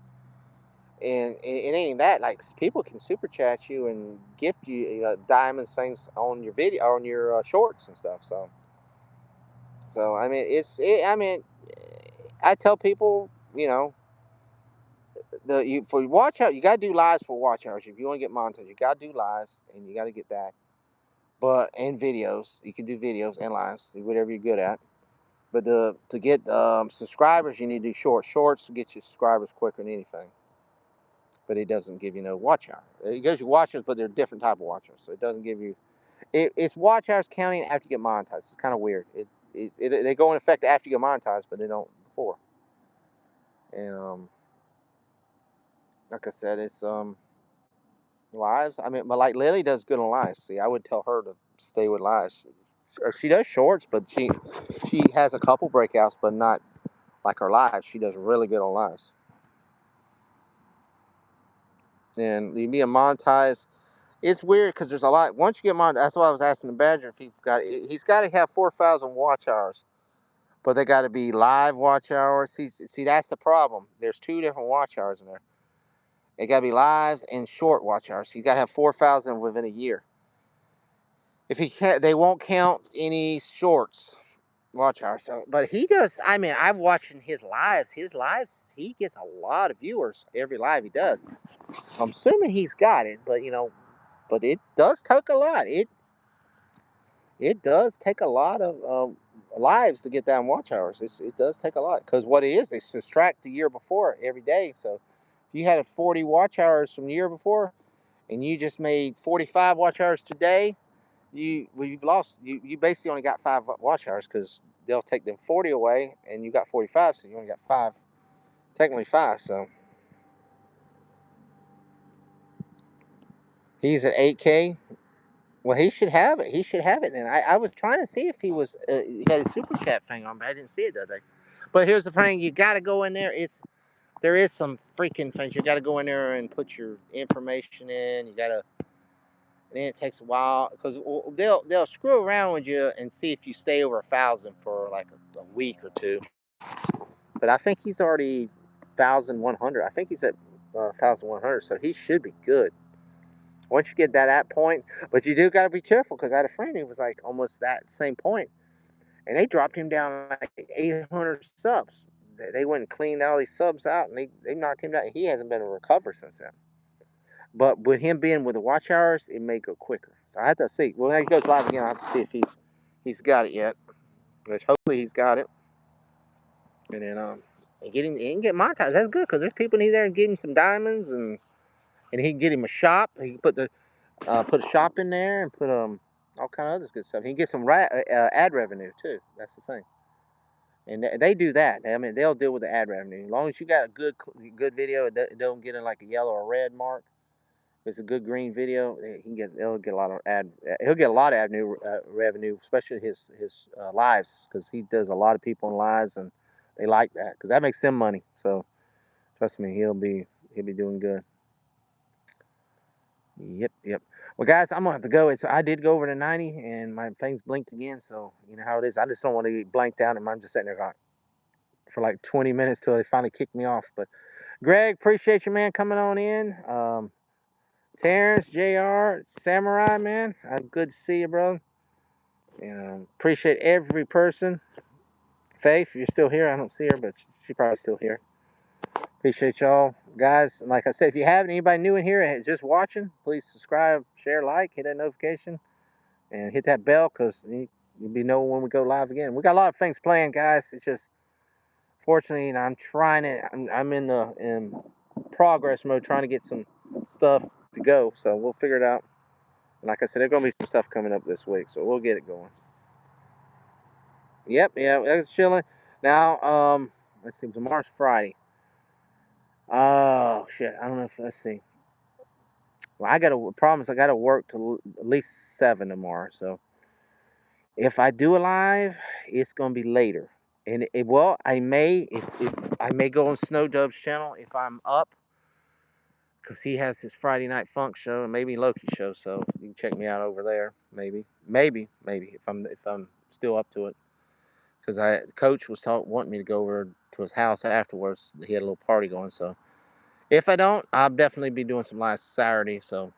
And it ain't that like people can super chat you and gift you diamonds things on your video on your shorts and stuff. So I mean I mean I tell people for watch out you gotta do lives for watch hours if you want to get monetized. You gotta do lives and you gotta get that. But and videos you can do videos and lives, do whatever you're good at. But to get subscribers you need to do shorts to get you subscribers quicker than anything. But it doesn't give you no watch hour. It gives you watch hours, but they're different type of watch hours. So it doesn't give you. It's watch hours counting after you get monetized. It's kind of weird. They go in effect after you get monetized, but they don't before. And like I said, it's lives. I mean, but like Lily does good on lives. See, I would tell her to stay with lives. She does shorts, but she has a couple breakouts, but not like her lives. She does really good on lives. And you be a monetized. It's weird because there's a lot. Once you get monetized, that's why I was asking the Badger if he's got to have 4,000 watch hours, but they got to be live watch hours. See, that's the problem. There's two different watch hours in there. They got to be lives and short watch hours. So you got to have 4,000 within a year. If he can't, they won't count any shorts watch hours. So, but he does. I mean, I'm watching his lives. His lives, he gets a lot of viewers every live he does. So I'm assuming he's got it, but but it does take a lot. It does take a lot of lives to get down watch hours. It does take a lot because what it is, they subtract the year before every day. So if you had 40 watch hours from the year before and you just made 45 watch hours today, you've lost. You basically only got 5 watch hours because they'll take them 40 away, and you got 45, so you only got 5. Technically 5. So he's at 8K. Well, he should have it. He should have it then. I was trying to see if he had his super chat thing on, but I didn't see it the other day. But here's the thing: you got to go in there. There is some freaking things you got to go in there and put your information in. You got to. Then it takes a while because they'll screw around with you and see if you stay over 1,000 for like a week or two. But I think he's already 1,100. I think he's at 1,100, so he should be good. Once you get that at point, but you do got to be careful because I had a friend who was like almost that same point, and they dropped him down like 800 subs. They went and cleaned all these subs out, and they knocked him down. He hasn't been able to recover since then. But with him being with the watch hours, it may go quicker. So I have to see. Well, when he goes live again, I have to see if he's got it yet. Which hopefully he's got it. And then and he can get monetized. That's good because there's people in there and give him some diamonds and he can get him a shop. He can put a shop in there and put all kind of other good stuff. He can get some ad revenue too. That's the thing. And they do that. I mean, they'll deal with the ad revenue as long as you got a good video. It don't get in like a yellow or red mark. If it's a good green video, he'll get a lot of he'll get a lot of revenue, especially his lives, because he does a lot of people in lives and they like that because that makes them money. So trust me, he'll be doing good. Yep. Well, guys, I'm gonna have to go. I did go over to 90, and my thing's blinked again. So you know how it is. I just don't want to get blanked out, and I'm just sitting there going for like 20 minutes till they finally kick me off. But Greg, appreciate you, man, coming on in. Terrence, JR, Samurai, man, good to see you, bro. Appreciate every person. Faith, you're still here. I don't see her, but she's probably still here. Appreciate y'all, guys. And like I said, if you have anybody new in here just watching, please subscribe, share, like, hit that notification, and hit that bell because you'll be knowing when we go live again. We got a lot of things planned, guys. It's just fortunately, I'm trying to. I'm in progress mode, trying to get some stuff to go. So we'll figure it out. And like I said, there's gonna be some stuff coming up this week, so we'll get it going. Yep, yeah, that's chilling. Now, let's see, tomorrow's Friday. Oh shit, I don't know if let's see. Well, I gotta promise I gotta work till at least 7 tomorrow. So if I do a live, it's gonna be later. And well, I may if I may go on Snow Dub's channel if I'm up, because he has his Friday Night Funk show and maybe Loki show. So you can check me out over there. Maybe if I'm still up to it. Because the coach was wanting me to go over to his house afterwards. He had a little party going. So if I don't, I'll definitely be doing some live Saturday. So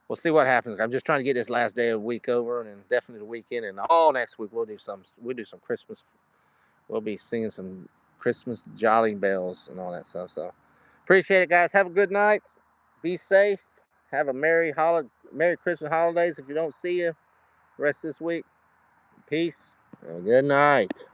we'll see what happens. I'm just trying to get this last day of the week over, and then definitely the weekend, and all next week we'll do some Christmas. We'll be singing some Christmas jolly bells and all that stuff. So appreciate it, guys. Have a good night. Be safe. Have a Merry Christmas holidays. If you don't see you the rest of this week, peace and good night.